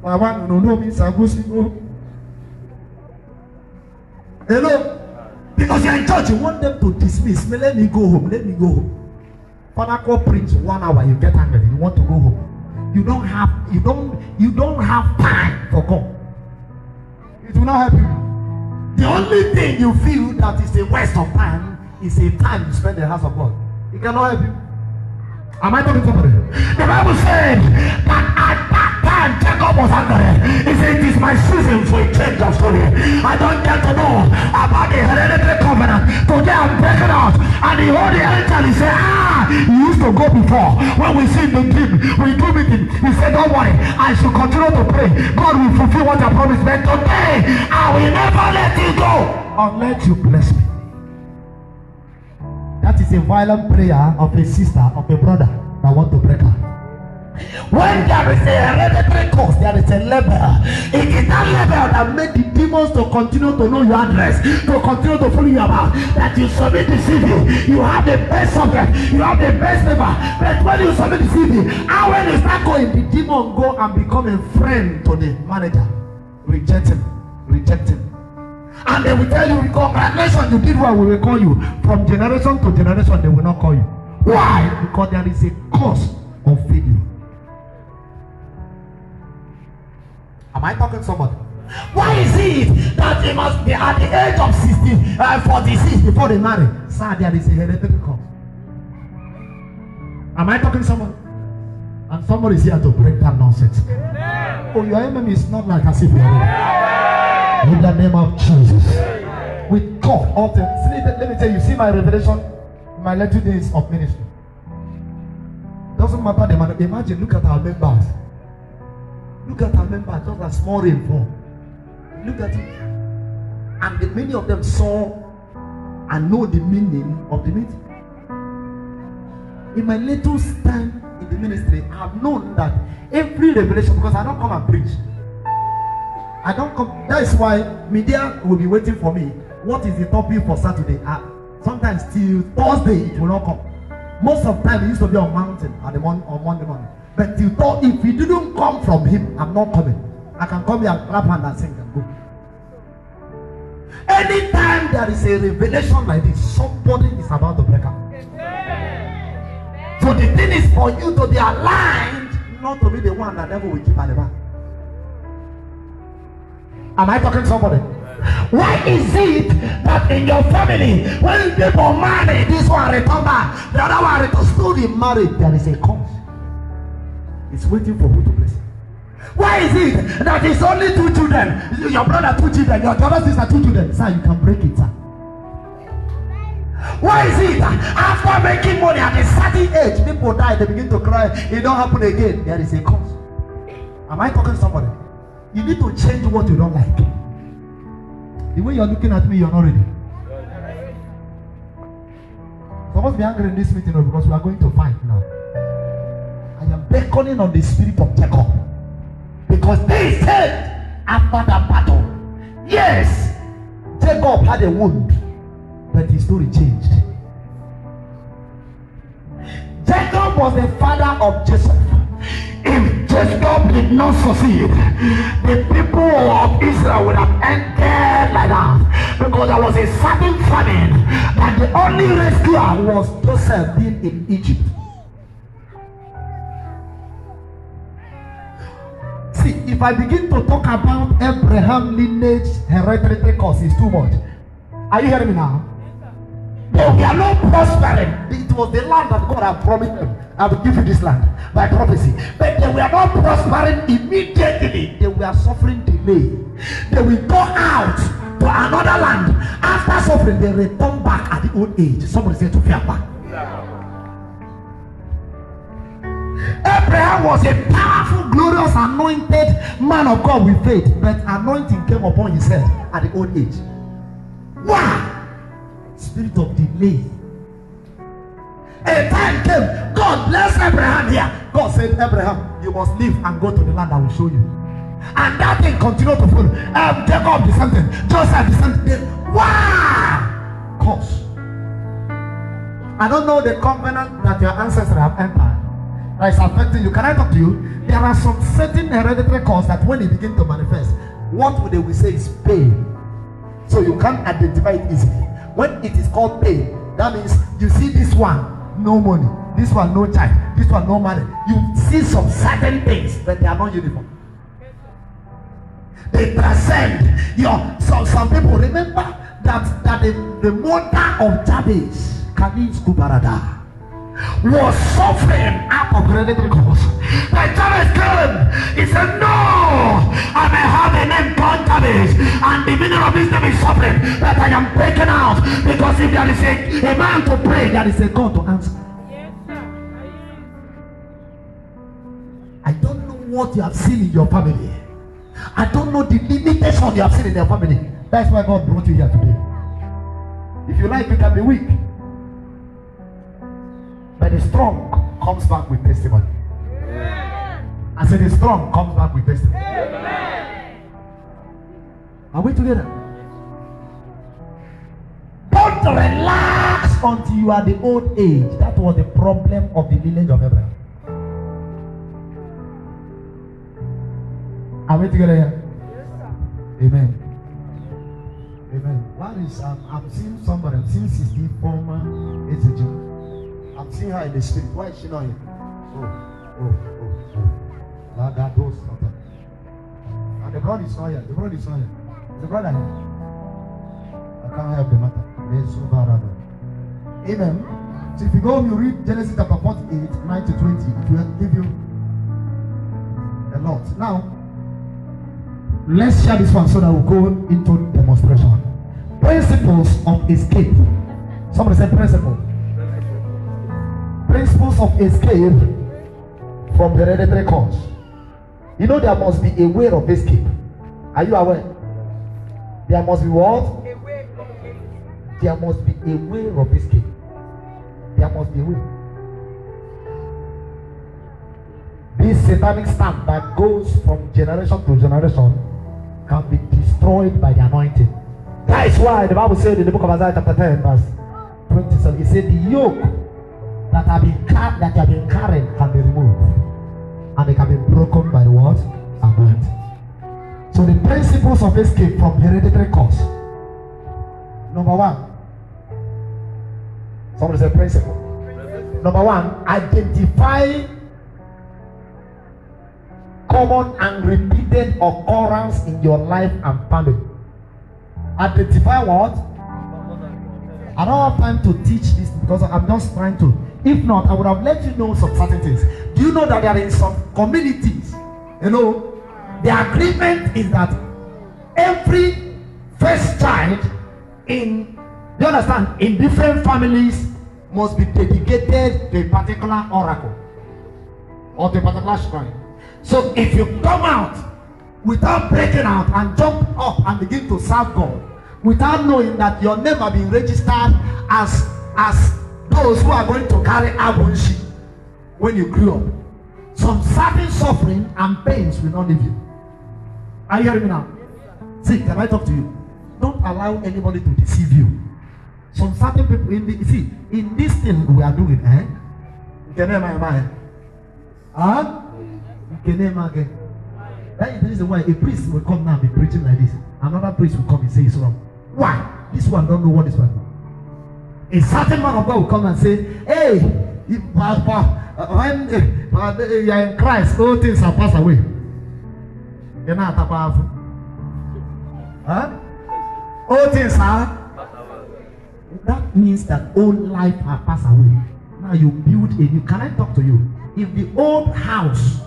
My one no means Agusi. Hello? Because you're in church, you want them to dismiss me. Let me go home. Let me go home. Father call preach 1 hour, you get angry, you want to go home. You don't have time for God. It will not help you. The only thing you feel that is a waste of time is a time you spend in the house of God. It cannot help you. Am I talking to somebody? The Bible said that at that time Jacob was angry. He said, it is my season for a change of story. I don't get to know about the hereditary covenant. Today I'm breaking out. And the Holy Angel, he said, he used to go before. When we see the dream, we do meeting. He said, don't worry, I should continue to pray. God will fulfill what I promised. But today, I will never let you go unless you bless me. That is a violent prayer of a sister, of a brother that want to break out. When there is a hereditary cause, there is a level. It is that level that made the demons to continue to know your address, to continue to follow you about. That you submit the CV, you have the best subject, you have the best paper. But when you submit the CV, and when you start going, the demon go and become a friend to the manager. Reject him. And they will tell you, congratulations, you did well, we will call you. From generation to generation, they will not call you. Why? Because there is a cause of failure. Am I talking to somebody? Why is it that they must be at the age of 46 before they marry? Sir, there is a hereditary cause. Am I talking to somebody? And somebody is here to break that nonsense. Oh, your enemy is not like as if you are. In the name of Jesus. With God, often. Let me tell you, see my revelation, my little days of ministry. Doesn't matter the man. Imagine, look at our members. Look at our members, just a small rainfall. Look at it. And many of them saw and know the meaning of the meeting. In my little time in the ministry, I have known that every revelation, because I don't come and preach. I don't come. That is why media will be waiting for me. What is the topic for Saturday? Sometimes till Thursday it will not come. Most of the time it used to be on mountain on Monday morning. But till Thursday, if it didn't come from him, I'm not coming. I can come here and clap hand and sing and go. Anytime there is a revelation like this, somebody is about to break up. So the thing is for you to be aligned, not to be the one that devil will keep at the back. Am I talking to somebody? Why is it that in your family, when people marry, this one return back, the other one return, still in marriage, there is a cause. It's waiting for who to bless. Why is it that it's only 2 children? Your brother 2 children, your other sister 2 children. Sir, you can break it, sir. Why is it that after making money at a certain age, people die, they begin to cry, it don't happen again? There is a cause. Am I talking to somebody? You need to change what you don't like. The way you're looking at me, you're not ready. So I must be angry in this meeting because we are going to fight now. I am beckoning on the spirit of Jacob. Because they said after the battle, yes, Jacob had a wound, but his story changed. Jacob was the father of Joseph. If Jacob did not succeed, the people of Israel would have ended like that. Because there was a certain famine, and the only rescuer was Joseph being in Egypt. See, if I begin to talk about Abraham lineage, hereditary cause, is too much. Are you hearing me now? They were not prospering. It was the land that God had promised them. I will give you this land by prophecy. But they were not prospering immediately. They were suffering delay. They will go out to another land. After suffering, they return back at the old age. Somebody say to fear back. Abraham was a powerful, glorious, anointed man of God with faith, but anointing came upon his head at the old age. Why? Spirit of delay. A time came, God blessed Abraham here. God said, Abraham, you must leave and go to the land I will show you. And that thing continued to follow. Jacob the same thing, Joseph the same thing. Why? Cause I don't know the covenant that your ancestors have entered that is affecting you. Can I talk to you? There are some certain hereditary causes that when they begin to manifest, what they will say is pain. So you can't identify it easily. When it is called pain, that means you see this one, no money. This one, no child. This one, no money. You see some certain things, but they are not uniform. They transcend your. Some people remember that the mother of Jabez, Kanis Kubarada, was suffering out of hereditary cause. But Jabez came. He said, no, I may have a name called Jabez, and the meaning of this name is suffering, that I am breaking out. Because if there is a man to pray, there is a God to answer. Yes, sir. I don't know what you have seen in your family. I don't know the limitation you have seen in your family. That's why God brought you here today. If you like, you can be weak. But the strong comes back with testimony. Amen. I said the strong comes back with testimony. Amen. Are we together? Don't relax until you are the old age. That was the problem of the lineage of Abraham. Are we together here? Yes, sir. Amen. Amen. What is I'm seeing somebody, I'm seeing Sister former Ezra. I'm seeing her in the spirit. Why is she not here? Oh. And the brother is not here. The brother is not here. The brother here. I can't help the matter. Amen. So if you go home, you read Genesis chapter 48, 9 to 20. It will give you a lot. Now, let's share this one so that we'll go into demonstration. Principles of escape. Somebody said principles. Principles of escape from hereditary cause. You know there must be a way of escape. Are you aware? There must be what? There must be a way of escape. There must be a way. This satanic stamp that goes from generation to generation can be destroyed by the anointing. That is why the Bible said in the book of Isaiah chapter 10 verse 27, it said the yoke that have been carried can be removed, and they can be broken by the word anointing. So the principles of escape from hereditary cause. Number one. Somebody say principle. Number one, identify common and repeated occurrence in your life and family. Identify what? I don't have time to teach this because I'm just trying to. If not, I would have let you know some certain things. Do you know that there are in some communities, you know, the agreement is that every first child in, you understand, in different families must be dedicated to a particular oracle or to a particular shrine. So if you come out without breaking out and jump up and begin to serve God without knowing that your name has been registered as those who are going to carry Abunshi when you grew up, some certain suffering and pains will not leave you. Are you hearing me now? See, can I talk to you? Don't allow anybody to deceive you. Some certain people in this thing we are doing, that is the why a priest will come now and be preaching like this. Another priest will come and say it's wrong. Why? This one don't know what this one is. A certain man of God will come and say, hey, when you are in Christ, all things have passed away. You're not that powerful. Huh? All things are. That means that old life has passed away. Now you build a new. Can I talk to you? If the old house,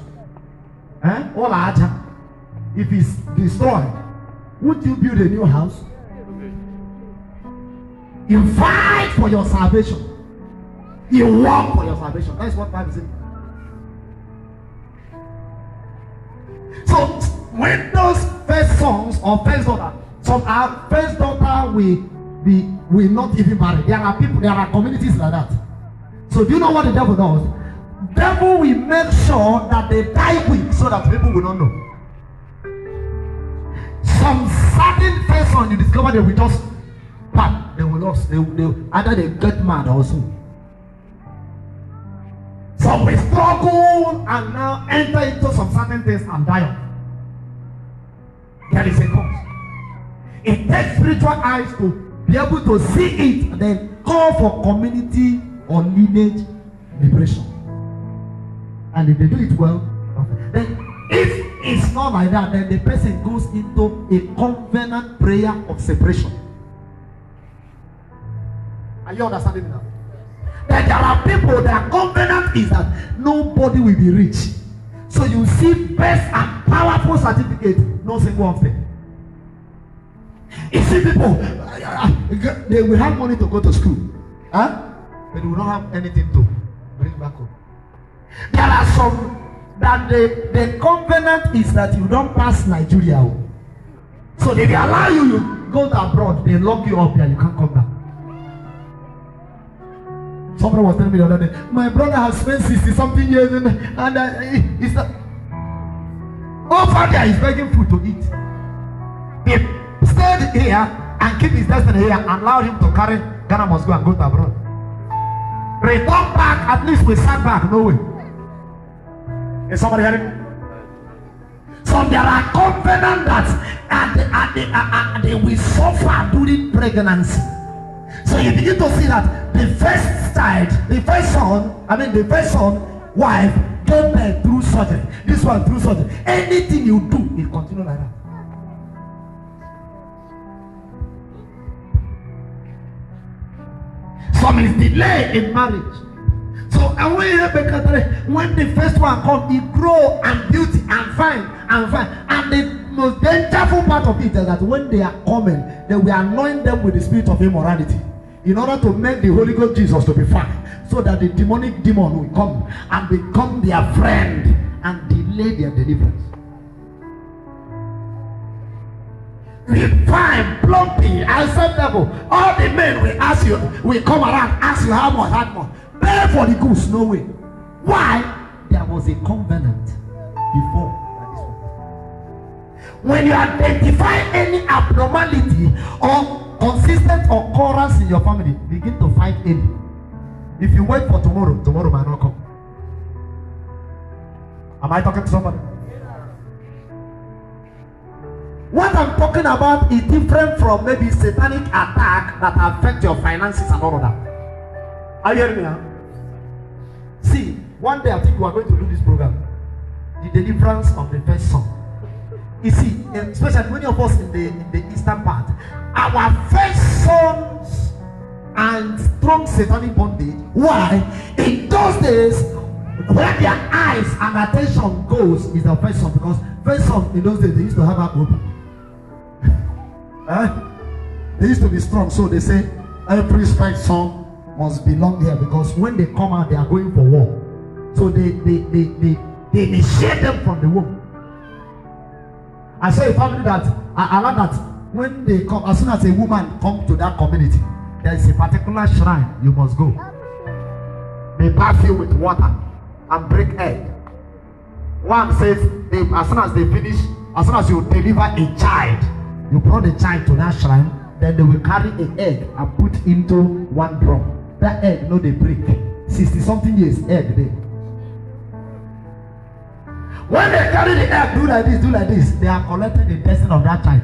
if it's destroyed, would you build a new house? You fight for your salvation. You work for your salvation. That's what Bible says. So when those first sons or first daughter, some our first daughter will not even marry. There are people, there are communities like that. So do you know what the devil does? Devil will make sure that they die quick so that people will not know. Some certain first son you discover they will just pack, they will lost, they either they get mad or so. Some will struggle and now enter into some certain things and die off. There is a cause. It takes spiritual eyes to be able to see it and then call for community or lineage liberation. And if they do it well, then if it's not like that, then the person goes into a covenant prayer of separation. Are you understanding me now? That there are people, their covenant is that nobody will be rich. So you see best and powerful certificate, no single one thing. You see people, they will have money to go to school, huh? But they will not have anything to bring back home. There are some that the covenant is that you don't pass Nigeria. So they will allow you go to abroad, they lock you up there, you can't come back. Somebody was telling me the other day, my brother has spent 60-something years and he's not. Over there, he's begging food to eat. He stayed here and keep his destiny here and allowed him to carry Ghana must go and go to abroad. Return back, at least we sat back, no way. Is somebody hearing me? So there are covenants and they will suffer during pregnancy. So you begin to see that the first child, the first son, wife, gave birth through surgery. This one through surgery. Anything you do, it continues like that. Some is delay in marriage. So when the first one comes, he grow and beauty and fine. And the most dangerous part of it is that when they are coming, they will anoint them with the spirit of immorality in order to make the Holy Ghost Jesus to be fine, so that the demonic demon will come and become their friend and delay their deliverance. We find plumpy, acceptable. All the men will ask you, will come around, ask you how much. Pay for the goose, no way. Why? There was a covenant before this one. When you identify any abnormality or consistent occurrence in your family, begin to fight early. If you wait for tomorrow, tomorrow might not come. Am I talking to somebody? What I'm talking about is different from maybe satanic attack that affect your finances and all of that. Are you hearing me now? See, one day I think we are going to do this program, the deliverance of the first son. You see, especially many of us in the eastern part, our first sons and strong satanic bondage. Why? In those days, where their eyes and attention goes is the first son, because first son in those days they used to have a group. They used to be strong, so they say every first son must belong here, because when they come out, they are going for war. So they initiate them from the womb. I say a family that I learned that when they come, as soon as a woman comes to that community, there is a particular shrine you must go. They bath you with water and break egg. One says as soon as they finish, as soon as you deliver a child, you brought the child to that shrine, then they will carry an egg and put into one drum. That egg, no, they break. 60-something years, egg there. When they carry the egg, do like this, they are collecting the destiny of that child.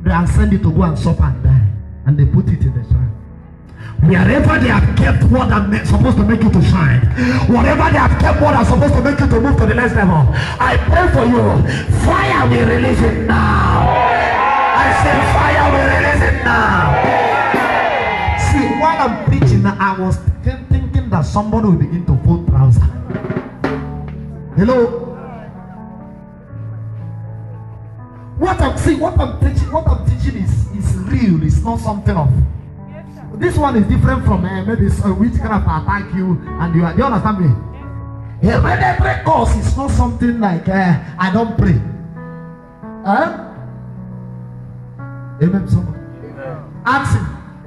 They are sending it to go and suffer and die. And they put it in the shrine. Wherever they have kept what is supposed to make you to shine, whatever they have kept what is supposed to make you to move to the next level, I pray for you. Fire will release it now. I say fire will release it now. See, while I'm preaching, I was thinking that somebody will begin to fold trousers. Hello? What I'm teaching is real. It's not something of. This one is different from maybe witchcraft attack you and you. Do you understand me? Hereditary cause is not something like I don't pray. Huh? Amen. Someone. Ask him.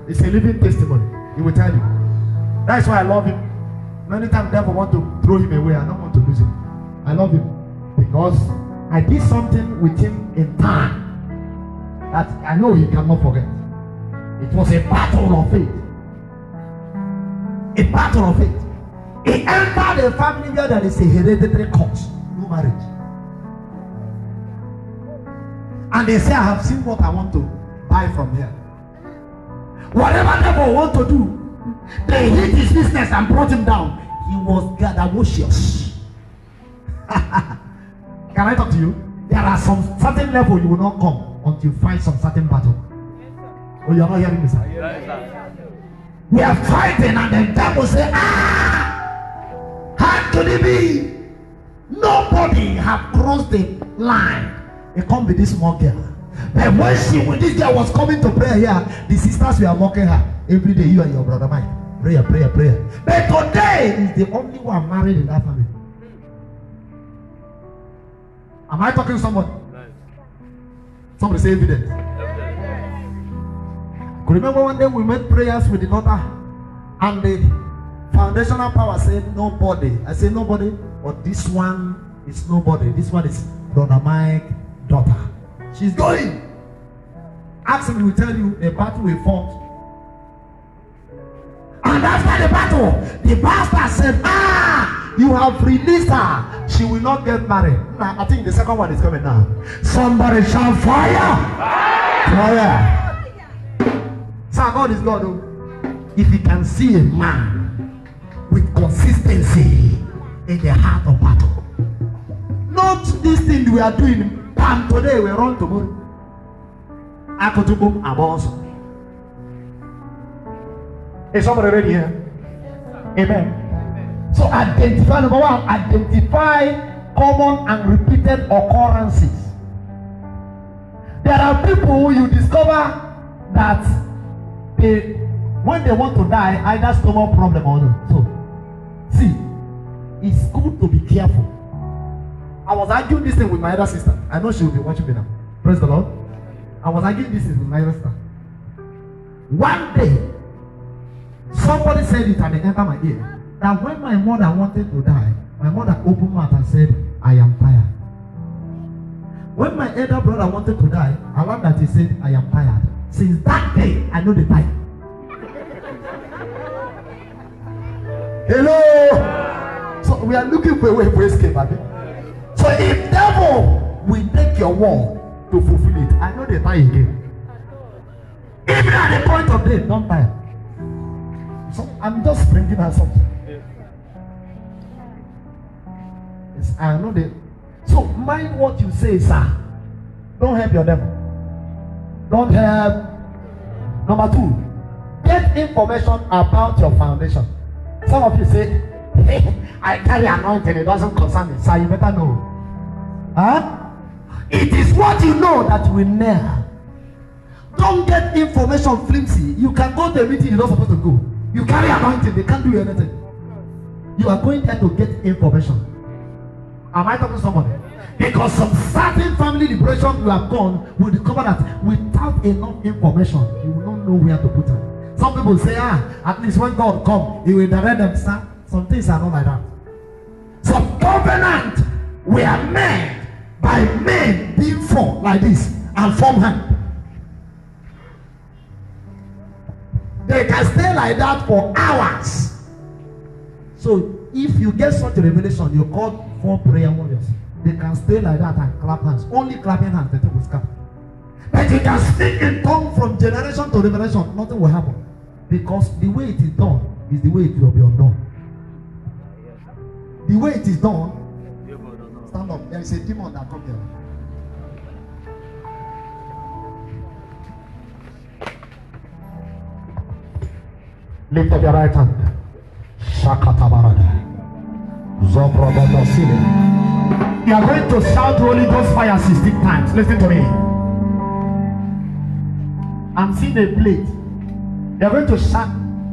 It's a living testimony. He will tell you. That's why I love him. Many times the devil want to throw him away. I don't want to lose him. I love him because I did something with him in time that I know he cannot forget. It was a battle of faith. A battle of faith. He entered a family where there is a hereditary curse, no marriage. And they say, I have seen what I want to buy from here. Whatever devil want to do, they hit his business and brought him down. He was gadawocious. Can I talk to you? There are some certain level you will not come until you find some certain battle. Oh, you are not hearing me, sir? We are fighting and the devil say, how could it be? Nobody have crossed the line. It come with this small girl. But when this girl was coming to prayer here, the sisters were mocking her. Every day, you and your brother Mike. Prayer. But today is the only one married in that family. Am I talking to someone? Somebody say evidence. Could remember one day we made prayers with the daughter, and the foundational power said nobody. I said nobody, but this one is nobody. This one is Brother Mike's daughter. She's going. Ask him, he will tell you a battle we fought. And after the battle, the pastor said, you have released her. She will not get married. Now, I think the second one is coming now. Somebody shout fire! Fire! Sir, God is God. If you can see a man with consistency in the heart of battle, not this thing we are doing. Bam, today we run tomorrow. Akotubum aboso. Is somebody ready here? Amen. So identify, number one, identify common and repeated occurrences. There are people who you discover that when they want to die, either stomach problem or no. So, see, it's good to be careful. I was arguing this thing with my other sister. I know she will be watching me now. Praise the Lord. I was arguing this thing with my other sister. One day, somebody said it and it entered my ear. That when my mother wanted to die, my mother opened mouth and said, I am tired. When my elder brother wanted to die, I love that he said, I am tired. Since that day, I know the time. Hello. So we are looking for a way to escape, I think. So if devil will take your word to fulfill it, I know they die again. Even at the point of death, don't die. So I'm just bringing out something. Yes, I know that. So mind what you say, sir. Don't help your devil. Don't help. Number two, get information about your foundation. Some of you say, hey, I carry anointing, it doesn't concern me. Sir, you better know. Huh? It is what you know that will nail. Don't get information flimsy. You can go to a meeting you're not supposed to go. You carry anointing, they can't do anything. You are going there to get information. Am I talking to somebody? Because some certain family liberation you have gone will discover that without enough information, you will not know where to put it. Some people say, at least when God comes, he will direct them. Some things are not like that. Some covenant were made by men being formed like this and form hand. They can stay like that for hours. So if you get such a revelation, you call 4 prayer warriors. They can stay like that and clap hands. Only clapping hands, the thing will scatter. But you can speak in tongue from generation to revelation, nothing will happen. Because the way it is done is the way it will be undone. The way it is done, stand up. There is a demon that comes here. Lift up your right hand. Shakatabarada. Zobrobodosile. You are going to shout Holy Ghost fire 16 times. Listen to me. I'm seeing a plate. They are going to shout.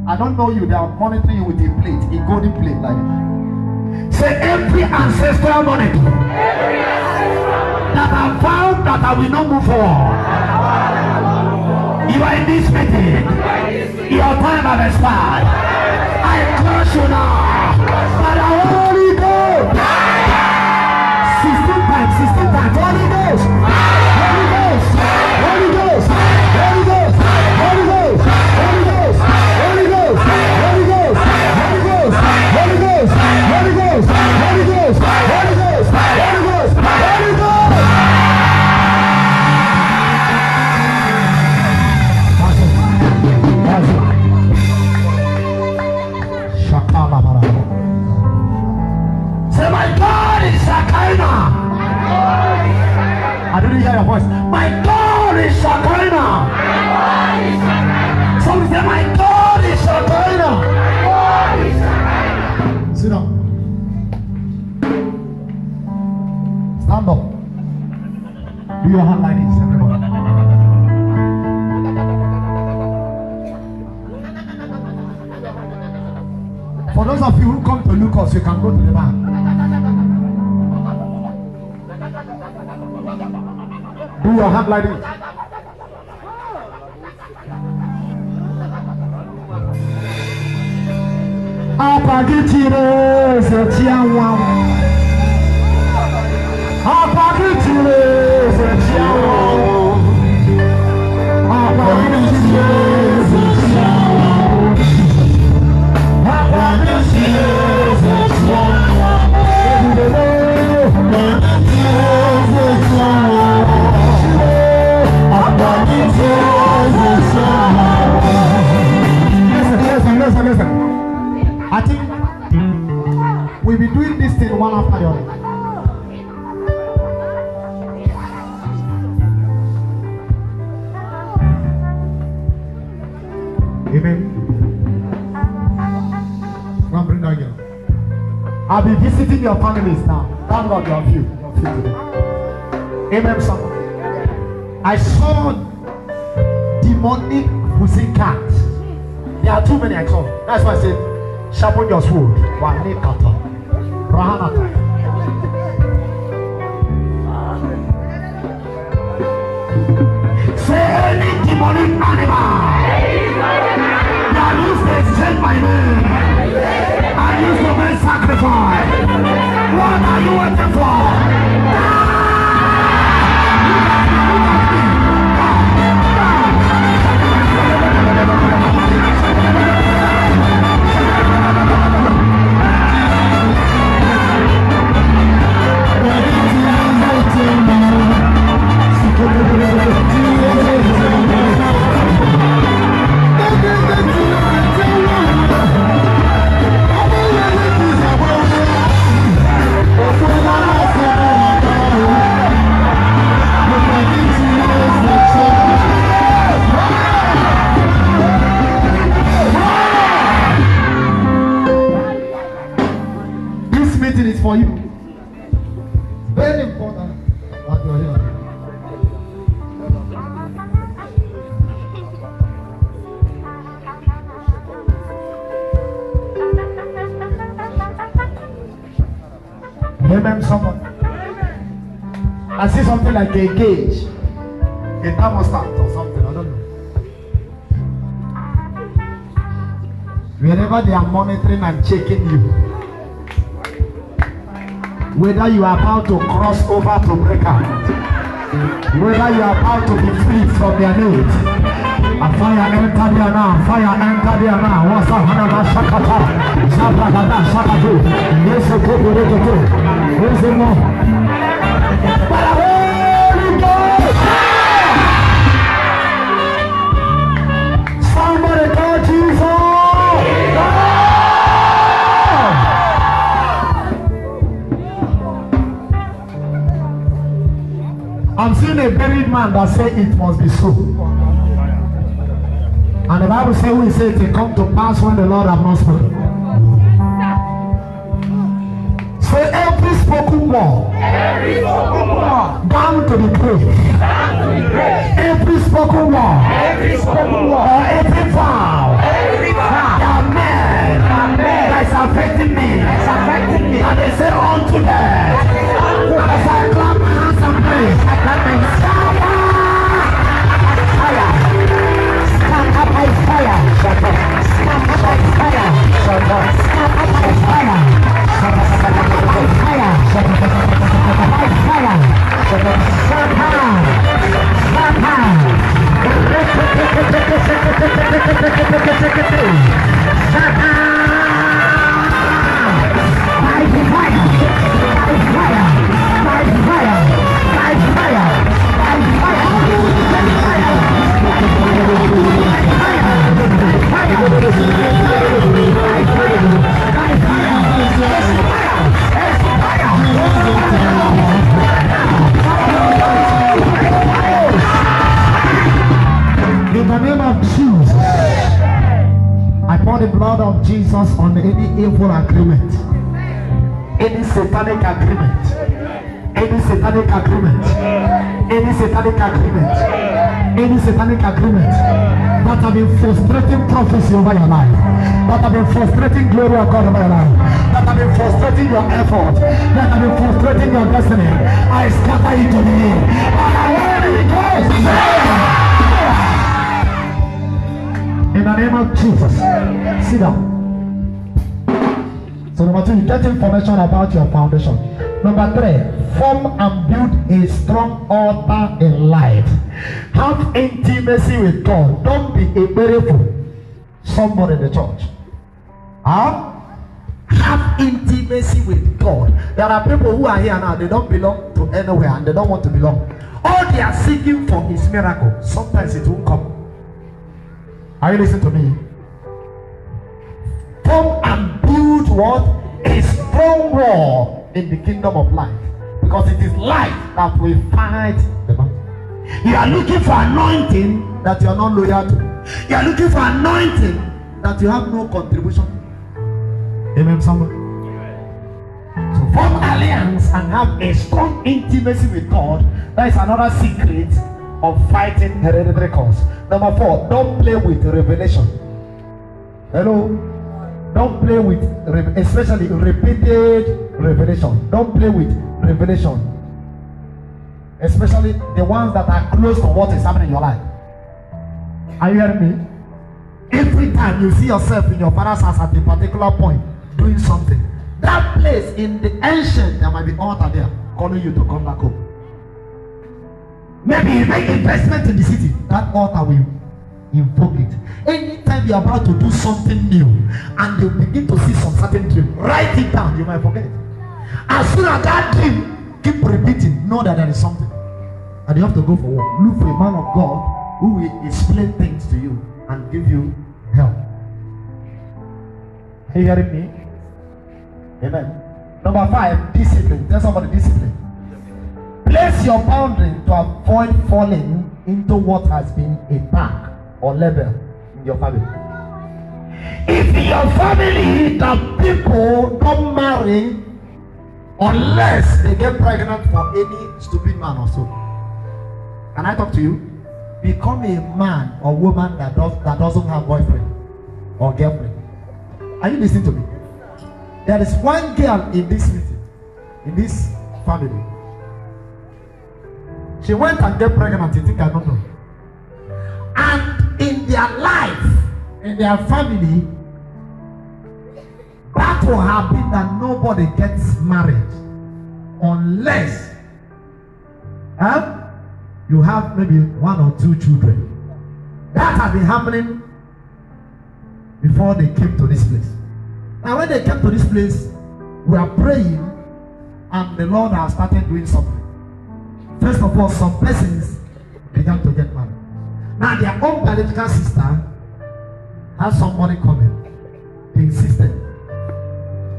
I don't know you. They are monitoring you with a plate, a golden plate like this. Say every ancestral monitor. Every ancestral monitor. that have vowed that I will not move forward. You are in this meeting. Your time has expired. I curse you now. By the Holy Ghost. 16 times. Holy Ghost. Holy Ghost. Holy Ghost. Holy Ghost. Holy Ghost. Holy Ghost. Holy Ghost. Holy Ghost. Holy Ghost. Holy Ghost. Holy Ghost. Holy Ghost. Holy Ghost. Holy Ghost. Holy Ghost. That's it. Shakala bara. Say, my God is Shekinah. I didn't hear your voice. My God is Shekinah. Somebody say, my God is Shekinah. Sit down. Stand up. Do your hand like this, everybody. For those of you who come to look us, you can go to the back. Do your hand like this. Apagitire setiawa. Apagitire setiawa. Apagitire setiawa. Apagitire setiawa. Listen. I think we'll be doing this thing one after the other. Amen. Come bring that girl. I'll be visiting your families now. Thank God you are few. Today. Amen. Somebody. I saw demonic pussy cat. There are too many I saw. That's why I said, sharpen your sword. Wanikata. Rahanata. Say any demonic animal that used to exchange my name and used to make sacrifice. What are you waiting for? For you, very important that you're here. Amen. Someone. I see something like a gauge, a thermostat or something. I don't know. Wherever they are monitoring and checking you. Whether you are about to cross over to break out, whether you are about to be free from their needs, a fire enter there now, fire enter there now. What's up, Hanama Shakata? Zabagada Shakatu. Yes, a couple of people. Where's the more? But a Holy Ghost! Somebody call Jesus! I'm seeing a buried man that say it must be so. And the Bible says we say it come to pass when the Lord have not spoken. So every spoken word down to the grave. Every spoken word or every vow that man that is affecting me. And they say unto death. As I clap my hands and pray. evil agreement, any satanic agreement, any satanic agreement, any satanic agreement, any satanic agreement that have been frustrating prophecy over your life, that have been frustrating glory of God over your life, that have been frustrating your effort, that have been frustrating your destiny, I scatter it today. In the name of Jesus, sit down. So number 2, you get information about your foundation. Number 3, form and build a strong altar in life. Have intimacy with God. Don't be a beautiful somebody in the church. Have intimacy with God. There are people who are here now, they don't belong to anywhere and they don't want to belong. All they are seeking for is miracle. Sometimes it won't come. Are you listening to me? Form and build what? A strong wall in the kingdom of life. Because it is life that will fight the battle. You are looking for anointing that you are not loyal to. You are looking for anointing that you have no contribution. Amen, somebody? So form alliance and have a strong intimacy with God. That is another secret of fighting hereditary cause. Number 4, don't play with revelation. Hello? Don't play with, especially repeated revelation. Don't play with revelation. Especially the ones that are close to what is happening in your life. Are you hearing me? Every time you see yourself in your father's house at a particular point doing something, that place in the ancient, there might be altar there calling you to come back home. Maybe you make investment in the city, that altar will invoke it. Anytime you're about to do something new and you begin to see some certain dream, write it down, you might forget it. As soon as that dream keep repeating, know that there is something. And you have to go for work. Look for a man of God who will explain things to you and give you help. Are you hearing me? Amen. Number 5, discipline. Tell somebody discipline. Place your boundary to avoid falling into what has been a tag or label in your family. If in your family the people don't marry unless they get pregnant for any stupid man or so, can I talk to you? Become a man or woman that doesn't have boyfriend or girlfriend. Are you listening to me? There is one girl in this meeting, in this family. She went and get pregnant. You think I don't know? And in their life, in their family, that will happen that nobody gets married unless you have maybe 1 or 2 children. That has been happening before they came to this place. Now when they came to this place, we are praying and the Lord has started doing something. First of all, some persons began to get married. Now their own biological sister had somebody coming. They insisted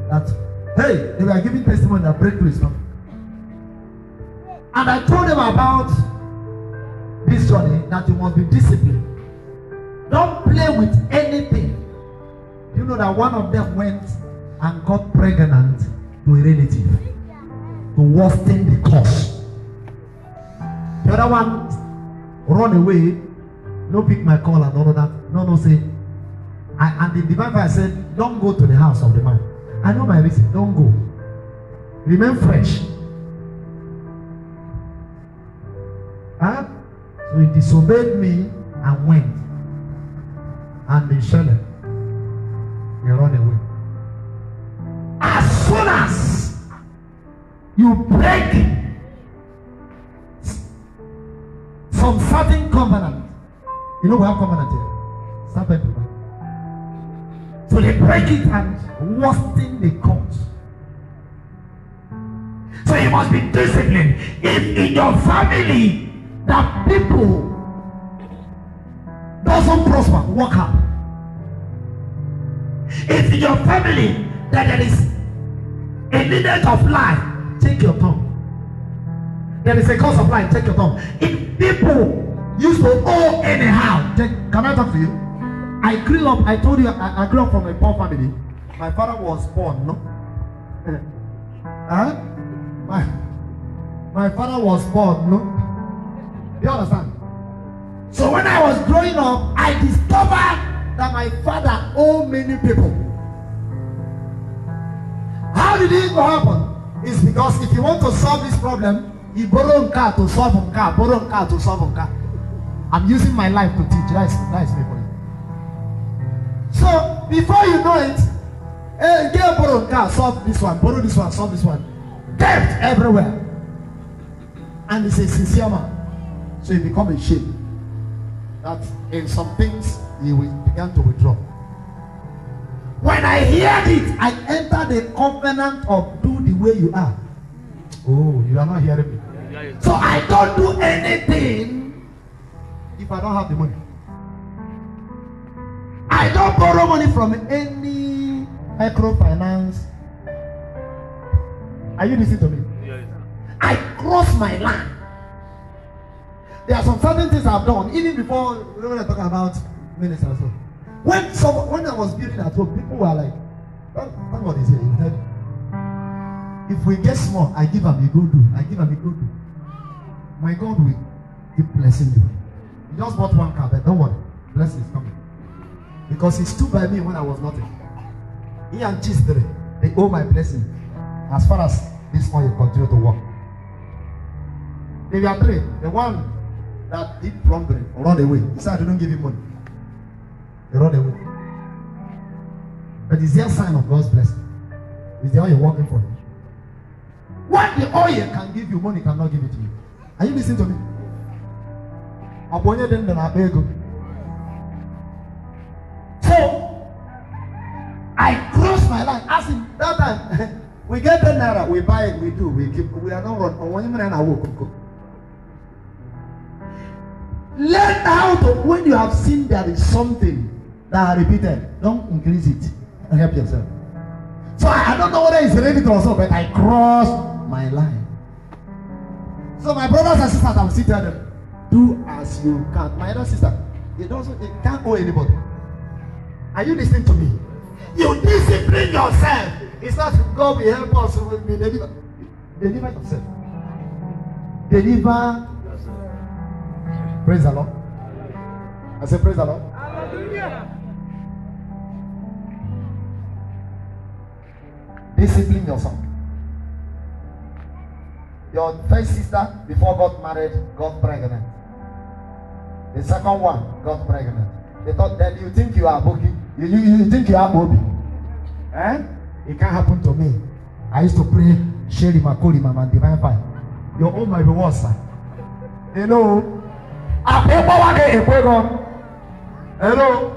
that, hey, they were giving testimony that breakthrough is coming. And I told them about this journey, that you must be disciplined. Don't play with anything. You know that one of them went and got pregnant to a relative to worsen the cause. The other one run away, no pick my call and all of that. No, say. And the divine father said, don't go to the house of the man. I know my reason, don't go. Remain fresh. So he disobeyed me and went. And they shut him. He run away. As soon as you break some certain covenant, you know we have covenant here. Stop it. So they break it and worsen the cause. So you must be disciplined. If in your family that people doesn't prosper, work hard. If in your family that there is a lineage of lie, take your tongue. There is a cause of lie, take your tongue. If people used to owe anyhow, can I talk to you? I grew up, I told you, I grew up from a poor family. My father was born, no? Huh? My father was born, no? You understand? So when I was growing up, I discovered that my father owed many people. How did it happen? It's because if you want to solve this problem, you borrow a car to solve a car, borrow a car to solve a car. I'm using my life to teach. That's me for you. So before you know it, get borrow a car, solve this one, borrow this one, solve this one. Debt everywhere. And it's a sincere man. So you become a shame. That in some things he began to withdraw. When I heard it, I entered the covenant of do the way you are. Oh, you are not hearing me. So I don't do anything if I don't have the money. I don't borrow money from any microfinance. Are you listening to me? I cross my line. There are some certain things I've done, even before when I talk about ministers and so. When I was building at home, people were like, "Thank God is here." If we get small, I give them, you go do. I give them, you go do. My God will keep blessing you. He just bought one car, but don't worry, blessing is coming. Because he stood by me when I was nothing. He and Chistere, they owe my blessing. As far as this one, you continue to work. They were three. The one that did plumbing run away. He said, "I don't give him money." They run away. But it's their sign of God's blessing. It's the oil working for you. What the oil can give you, money cannot give it to you. Are you listening to me? So I cross my line. As in that time, we get 10 naira, we buy it, we do, we keep, we are not run. Learn how to, when you have seen there is something that are repeated, don't increase it and help yourself. So I don't know whether it's related or so, but I crossed my line. So my brothers and sisters, I will still tell them, do as you can. My other sister, it can't owe anybody. Are you listening to me? You discipline yourself. It's not God will help us with me. Deliver yourself. Deliver. Praise the Lord. I say praise the Lord. Hallelujah. Discipline yourself. Your first sister, before got married, got pregnant. The second one got pregnant. They thought that you think you are booking, you think you are Bobby. Eh? It can't happen to me. I used to pray, Sherry Makoli, Mama, Divine Fire. Your own might be worse, sir. Hello? Hello?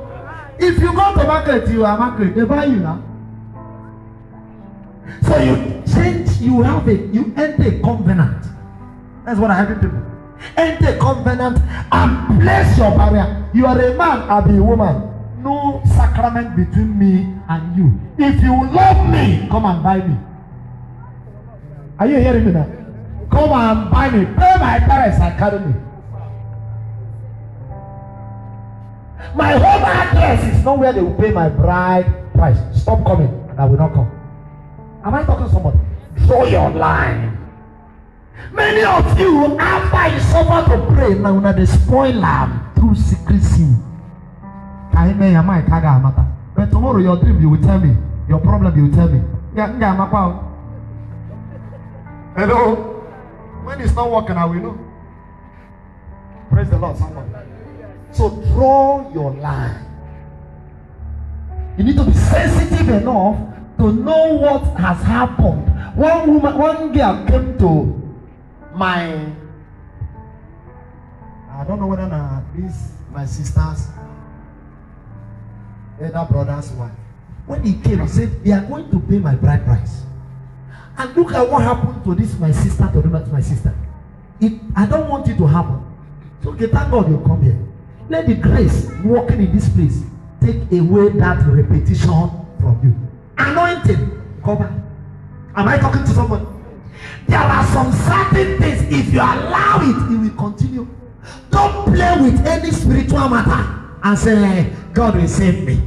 If you go to market, you are market, they buy you now. So you change, you enter a covenant. That's what I have people. Enter a covenant and place your barrier. You are a man, I'll be a woman. No sacrament between me and you. If you love me, come and buy me. Are you hearing me now? Come and buy me. Pay my parents and carry me. My home address is not where they will pay my bride price. Stop coming and I will not come. Am I talking to somebody? Draw your line. Many of you, after you suffer to pray, now they spoil them through secrecy. But tomorrow your dream you will tell me. Your problem you will tell me. Hello? When it's not working, I will know. Praise the Lord, somebody. So draw your line. You need to be sensitive enough to know what has happened. One girl came to my, I don't know whether my sister's elder brother's wife. When he came, he said, they are going to pay my bride price. And look at what happened to this, my sister, to my sister. I don't want it to happen. So okay, thank God you come here. Let the grace working in this place take away that repetition from you. Anointing, cover. Am I talking to someone? There are some certain things, if you allow it, it will continue. Don't play with any spiritual matter and say, God will save me.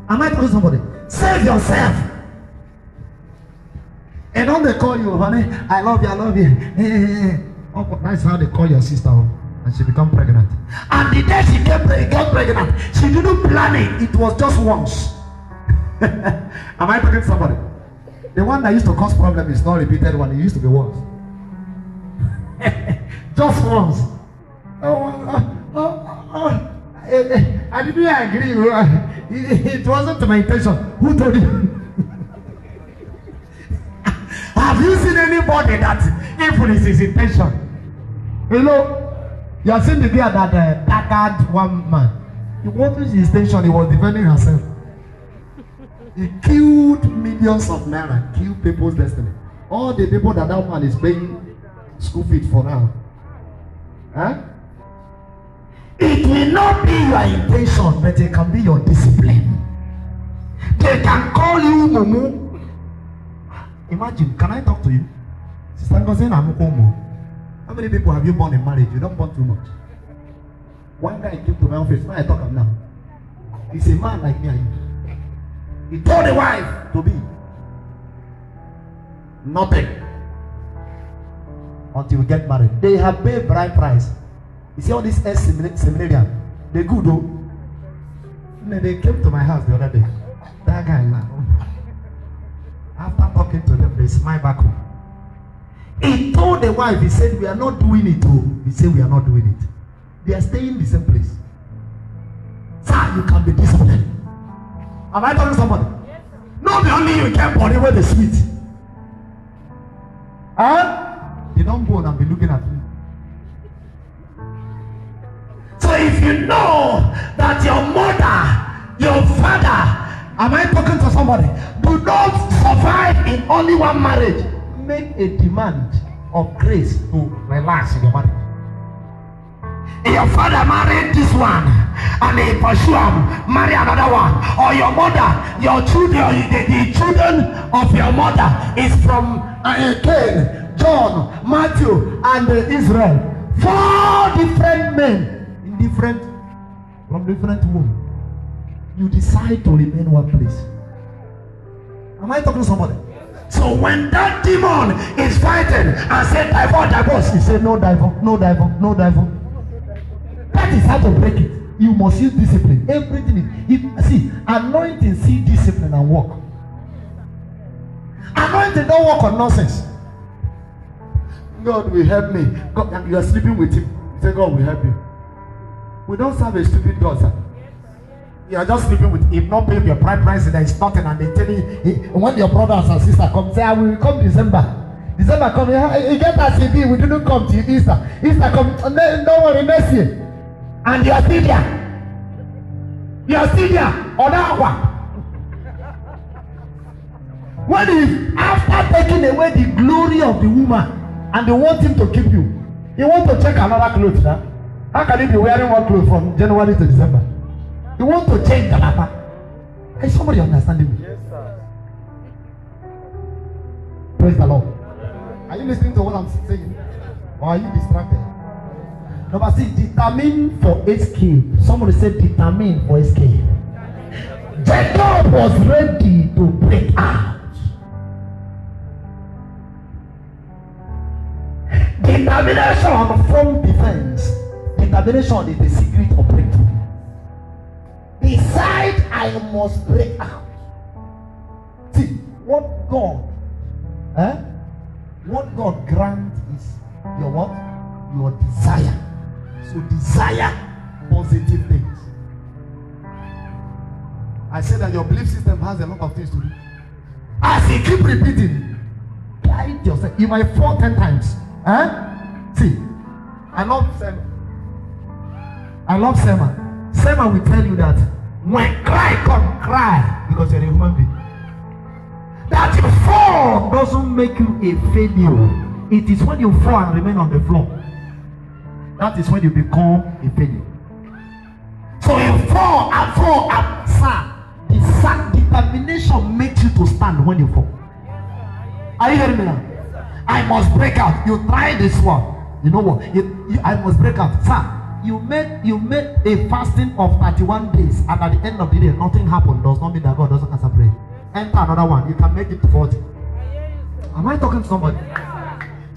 Am I talking to somebody? Save yourself. And when they call you, honey, I love you, I love you. Oh, that's how they call your sister, and she become pregnant. And the day she got pregnant, she didn't plan it. It was just once. Am I talking to somebody? The one that used to cause problem is not repeated one. It used to be once. Just once. I didn't agree. It wasn't my intention. Who told you? Have you seen anybody that evil is his intention? You know, you have seen the girl that attacked one man. It wasn't his intention. He was defending herself. He killed millions of naira, killed people's destiny. All the people that man is paying school fees for now. Huh? It will not be your intention, but it can be your discipline. They can call you Mumu. Imagine, can I talk to you? Sister Ngozi na Mumu. How many people have you born in marriage? You don't born too much. One guy came to my office. When I talk him now, he's a man like me and you. He told the wife to be nothing until we get married. They have paid bride price. You see all these seminarian, they good though. They came to my house the other day. That guy now. After talking to them, they smile back home. He told the wife, he said, we are not doing it too. He said, we are not doing it. They are staying in the same place. Sir, you can be disciplined. Am I talking to somebody? Yes, not the only you get body where the sweet. Huh? You don't go and be looking at me. So if you know that your mother, your father, am I talking to somebody? Do not survive in only one marriage. Make a demand of grace to relax in your marriage. Your father married this one and he pursue him, marry another one. Or your mother, your children, the children of your mother is from Cain, John, Matthew, and Israel. 4 different men from different wombs. You decide to remain one place. Am I talking to somebody? So when that demon is fighting and said divorce, he said no divorce. That is how to break it. You must use discipline. Everything is, see, anointing, see discipline and work. Anointing don't work on nonsense. God will help me. God, and you are sleeping with him. You say God will help you. We don't serve a stupid God, sir. You are just sleeping with him, not paying your prime price. There is nothing, and they tell you when your brothers and sisters come, say I will come December come. You get that CD, we didn't come to Easter come. Don't worry, next year. And you are still there. On that one. When if after taking away the glory of the woman and they want him to keep you, you want to check another clothes, huh? How can he be wearing one clothes from January to December? You want to change the matter? Is somebody understanding me? Yes, sir. Praise the Lord. Are you listening to what I'm saying? Or are you distracted? Number 6, determine for escape. Somebody said determine for escape. Jacob was ready to break out. Determination from defense. Determination is the secret of breakthrough. Decide I must break out. See, what God grants is your what? Your desire. So desire positive things. I said that your belief system has a lot of things to do. As you keep repeating, guide yourself. You might fall 10 times. See, I love Selma. Selma will tell you that when cry come, cry because you're a human being. That you fall doesn't make you a failure. It is when you fall and remain on the floor. That is when you become a failure. So you fall and sir. The determination makes you to stand when you fall. Are you hearing me now? I must break out. You try this one. You know what? I must break out. Sir, you made a fasting of 31 days, and at the end of the day nothing happened, does not mean that God doesn't answer prayer. Enter another one, you can make it to 40. Am I talking to somebody?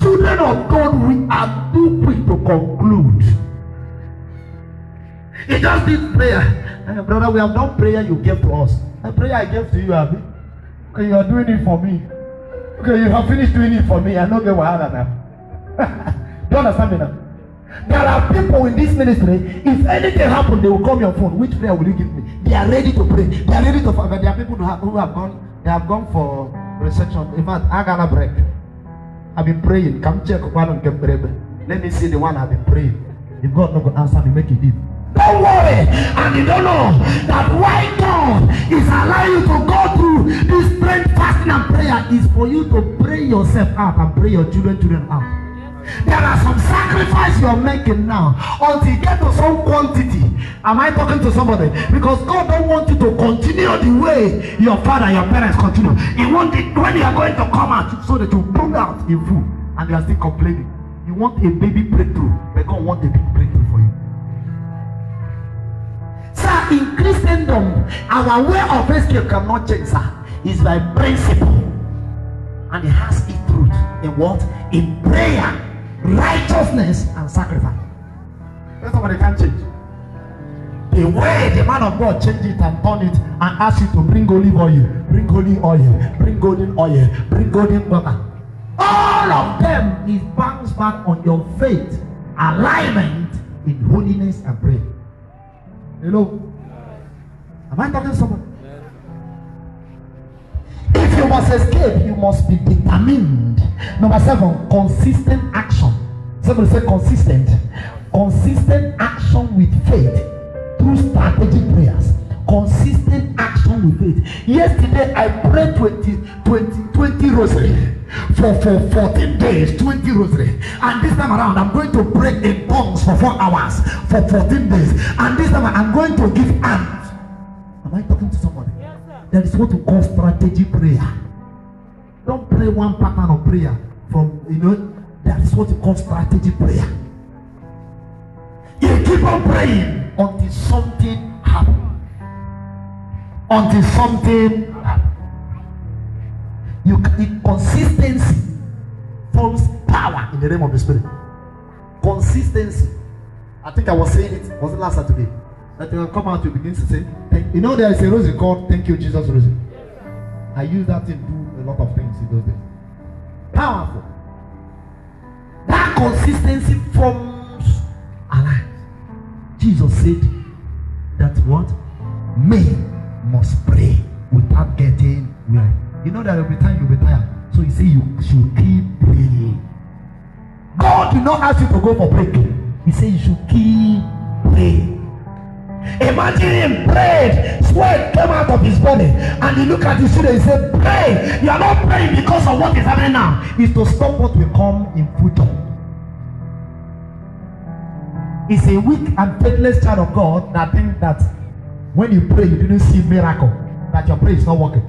Children of God, we are too quick to conclude. It just needs prayer. Brother, we have done prayer you gave to us. A prayer I gave to you, Abby. Okay, you are doing it for me. Okay, you have finished doing it for me. I don't get what I now. Do you understand me now? There are people in this ministry, if anything happens, they will call me on phone. Which prayer will you give me? They are ready to pray. They are ready to fight. But there are people who have gone for reception. In fact, I got a break. I've been praying. Come check one on Camp. Let me see the one I've been praying. If God not going to answer me, make it deep. Don't worry, and you don't know that why God is allowing you to go through this strength fasting and prayer is for you to pray yourself out and pray your children out. There are some sacrifices you're making now until you get to some quantity. Am I talking to somebody? Because God don't want you to continue the way your father and your parents continue. He wants it when you are going to come out so that you bring out in full and you are still complaining. You want a baby breakthrough, but God wants a big breakthrough for you. Sir, in Christendom, our way of escape cannot change, sir. It's by principle. And it has its truth. In what? In prayer, righteousness, and sacrifice. That's what they can't change. The way the man of God changed it and turned it and asked you to bring olive oil, bring holy oil, bring golden oil, bring golden butter. All of them is bounce back on your faith, alignment in holiness and prayer. Hello? Am I talking to someone? If you must escape, you must be determined. Number 7, consistent action. Somebody say consistent. Consistent action with faith through strategic prayers. Consistent action with faith. Yesterday I prayed 20 rosary for 14 days, 20 rosary. And this time around I'm going to pray in tongues for 4 hours for 14 days. And this time I'm going to give alms. Am I talking to somebody? Yes, sir. That is what we call strategic prayer. Don't pray one pattern of prayer from, that is what we call strategic prayer. You keep on praying until something happens. Until something happens. Consistency forms power in the realm of the spirit. Consistency. I think I was saying it, was it last Saturday? That you will come out, you begin to say, there is a rosary called Thank You Jesus Rosary. I use that to do a lot of things in those days. Powerful. That consistency forms our lives. Jesus said that what? Men must pray without getting weary. You know that there will be time you'll be tired. So he said you should keep praying. God did not ask you to go for breaking. He said you should keep praying. Imagine him prayed, sweat came out of his body, and he looked at his children and said, pray. You are not praying because of what is happening now. It's to stop what will come in future. It's a weak and faithless child of God that thinks that when you pray, you didn't see miracle, that your prayer is not working.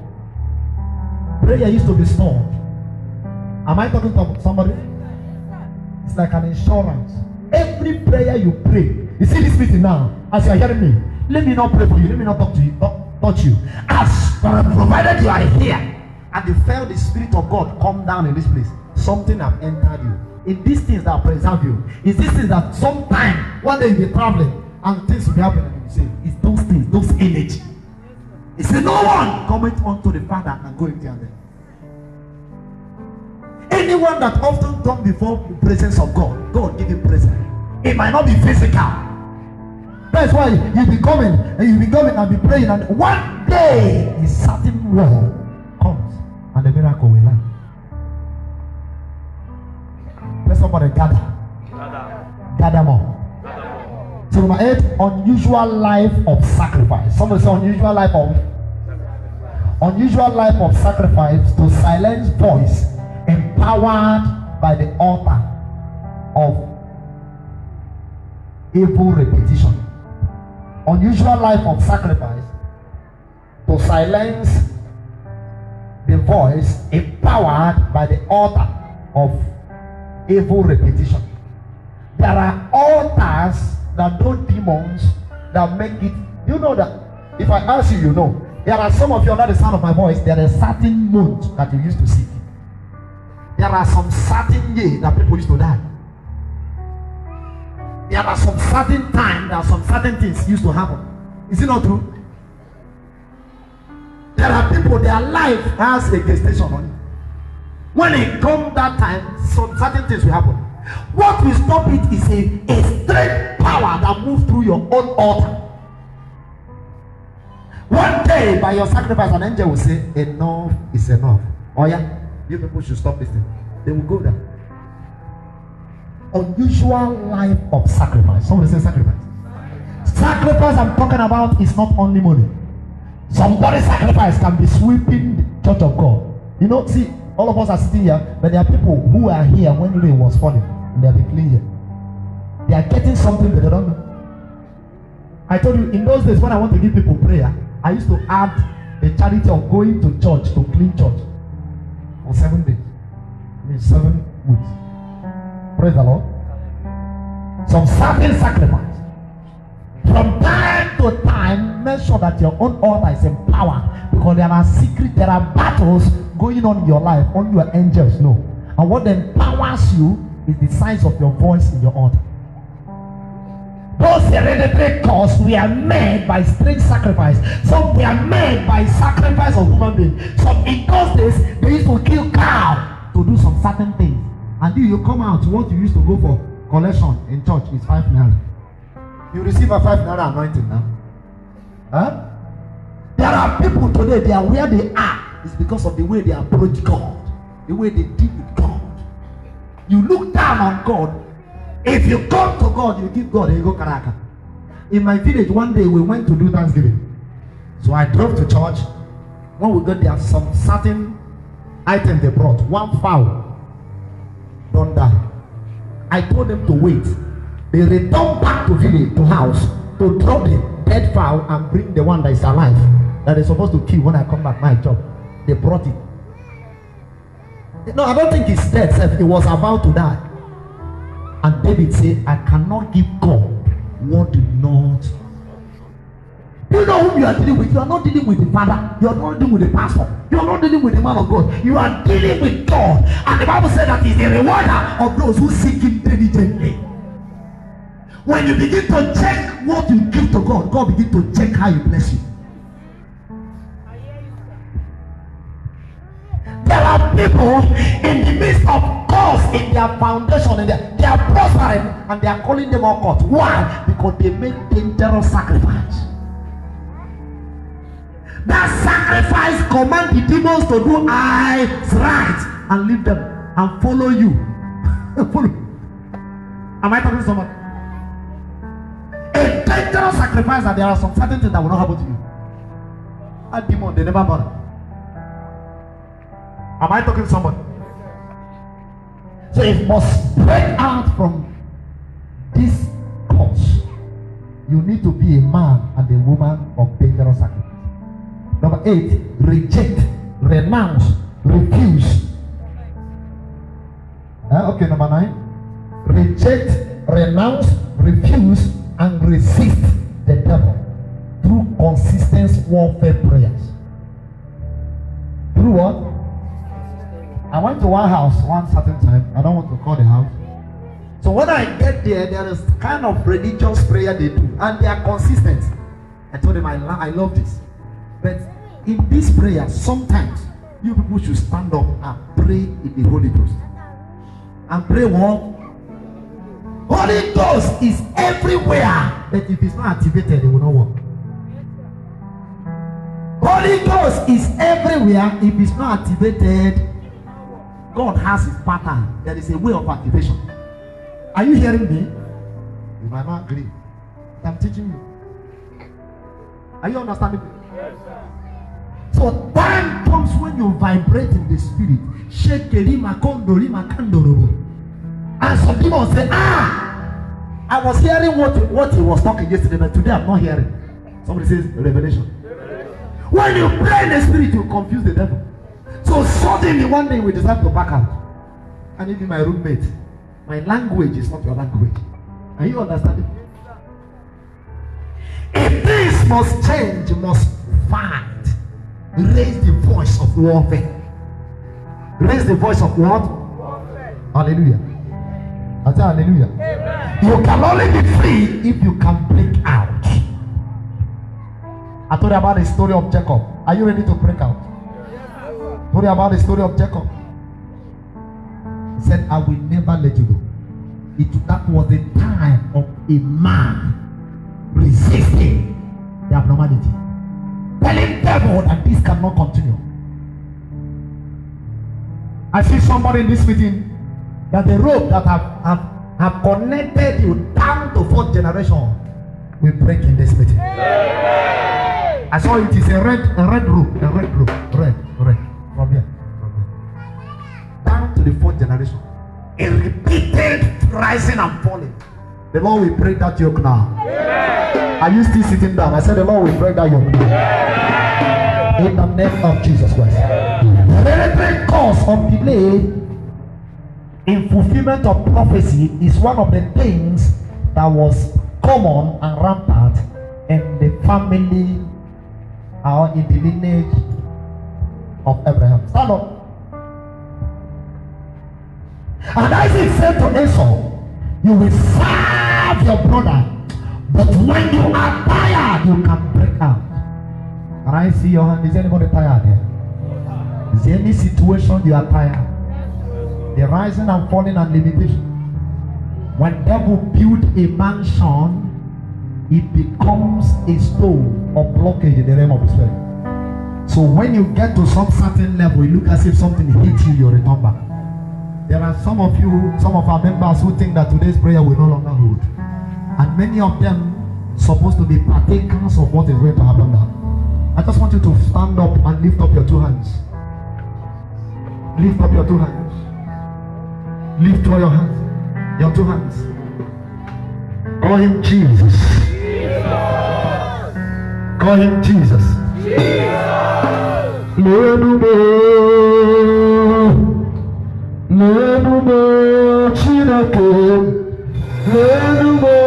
Prayer used to be stored. Am I talking to somebody? It's like an insurance. Every prayer you pray, you see this meeting now, as you are hearing me, let me not pray for you, let me not talk to you, touch you. As provided you are here, and you felt the Spirit of God come down in this place, something have entered you. It's these things that preserve you. It's these things that sometime, one day you'll be traveling, and things will be happening, and you say, it's those things, those energy. He said, no one cometh unto the Father and go into there. Anyone that often comes before the presence of God, God give him presence. It might not be physical. That's why you'll be coming and be praying, and one day a certain word comes and the miracle will land. Let somebody gather more. So number 8, unusual life of sacrifice. Somebody say unusual life of sacrifice to silence voice empowered by the altar of evil repetition. Unusual life of sacrifice to silence the voice empowered by the altar of evil repetition. There are altars that those demons that make it. You know that if I ask you, you know. There are some of you under the sound of my voice. There are certain months that you used to see. There are some certain years that people used to die. There are some certain time that some certain things used to happen. Is it not true? There are people, their life has a gestation on it. When it comes that time, some certain things will happen. What will stop it is a straight power that moves through your own altar. One day, by your sacrifice, an angel will say, enough is enough. Oh yeah, you people should stop this thing. They will go there. Unusual life of sacrifice. Somebody say sacrifice. Sacrifice I'm talking about is not only money. Somebody's sacrifice can be sweeping the church of God. You know, see, all of us are sitting here, but there are people who are here when rain was falling, and they have been clean here. They are getting something that they don't know. I told you, in those days when I want to give people prayer, I used to add the charity of going to church to clean church for 7 days. I mean 7 weeks. Praise the Lord. Some certain sacrifice. From time to time, make sure that your own altar is empowered, because there are battles going on in your life. Only your angels know. And what empowers you is the size of your voice in your altar. Those hereditary cause we are made by strange sacrifice. Some we are made by sacrifice of human beings. Some in those days they used to kill cow to do some certain things. And you come out, what you used to go for collection in church is 5 naira. You receive a 5 naira anointing now. Huh? There are people today, they are where they are. It's because of the way they approach God, the way they deal with God. You look down on God. If you come to God, you give God, you go Karaka. In my village, one day we went to do Thanksgiving. So I drove to church. When we got there, some certain item they brought. One fowl. Don't die. I told them to wait. They returned back to village, to house, to drop the dead fowl and bring the one that is alive, that they're supposed to kill when I come back my job. They brought it. No, I don't think it's dead, sir. It was about to die. And David said, I cannot give God what did not. You know whom you are dealing with. You are not dealing with the father. You are not dealing with the pastor. You are not dealing with the man of God. You are dealing with God. And the Bible said that He is the rewarder of those who seek Him diligently. When you begin to check what you give to God, God begins to check how He bless you. There are people in the midst of cause in their foundation, and they are prospering, and they are calling them all cause. Why? Because they made dangerous sacrifice. That sacrifice command the demons to do eyes right and leave them and follow you. Follow. Am I talking to someone? A dangerous sacrifice, and there are some certain things that will not happen to you. A demon, they never bother. Am I talking to someone? So it must break out from this cause. You need to be a man and a woman of dangerous sacrifice. Number 8, reject, renounce, refuse. Okay, number 9, reject, renounce, refuse, and resist the devil through consistent warfare prayers. Through what? I went to one house one certain time. I don't want to call the house. So when I get there, there is kind of religious prayer they do, and they are consistent. I told them I love this. But in this prayer, sometimes you people should stand up and pray in the Holy Ghost. And pray what? Holy Ghost is everywhere, but if it's not activated, it will not work. Holy Ghost is everywhere. If it's not activated, God has His pattern. There is a way of activation. Are you hearing me? You might not agree. I'm teaching you. Are you understanding me? Yes, sir. So time comes when you vibrate in the spirit. And some people say, I was hearing what he was talking yesterday, but today I'm not hearing. Somebody says revelation. When you pray in the spirit, you confuse the devil. So suddenly one day we decide to back out. And even my roommate, my language is not your language. Are you understanding? If this must change, you must fight. Raise the voice of warfare. Raise the voice of what? Warfare. Hallelujah. I say hallelujah. Amen. You can only be free if you can break out. I told you about the story of Jacob. Are you ready to break out? I told you about the story of Jacob. He said, I will never let you go. That was the time of a man resisting the abnormality. Telling devil that this cannot continue. I see somebody in this meeting that the rope that have connected you down to fourth generation will break in this meeting. I saw it is a red rope, red from here. Down to the fourth generation. A repeated rising and falling. The Lord will break that yoke now. Yeah. Are you still sitting down? I said the Lord will break that yoke now. Yeah. In the name of Jesus Christ. The very great cause of delay in fulfillment of prophecy is one of the things that was common and rampant in the family or in the lineage of Abraham. Stand up. And Isaac said to Esau, you will serve your brother, but when you are tired, you can break out. Can I see your hand? Is anybody tired here? Is there any situation you are tired? The rising and falling and limitation. When devil build a mansion, it becomes a stone or blockage in the realm of the spirit. So when you get to some certain level, you look as if something hits you, you return back. There are some of our members who think that today's prayer will no longer hold. And many of them supposed to be partakers of what is going to happen now. I just want you to stand up and lift up your two hands. Lift up your two hands. Lift all your hands. Your two hands. Call him Jesus. Call him Jesus. Lenumo Chinake, Lenumo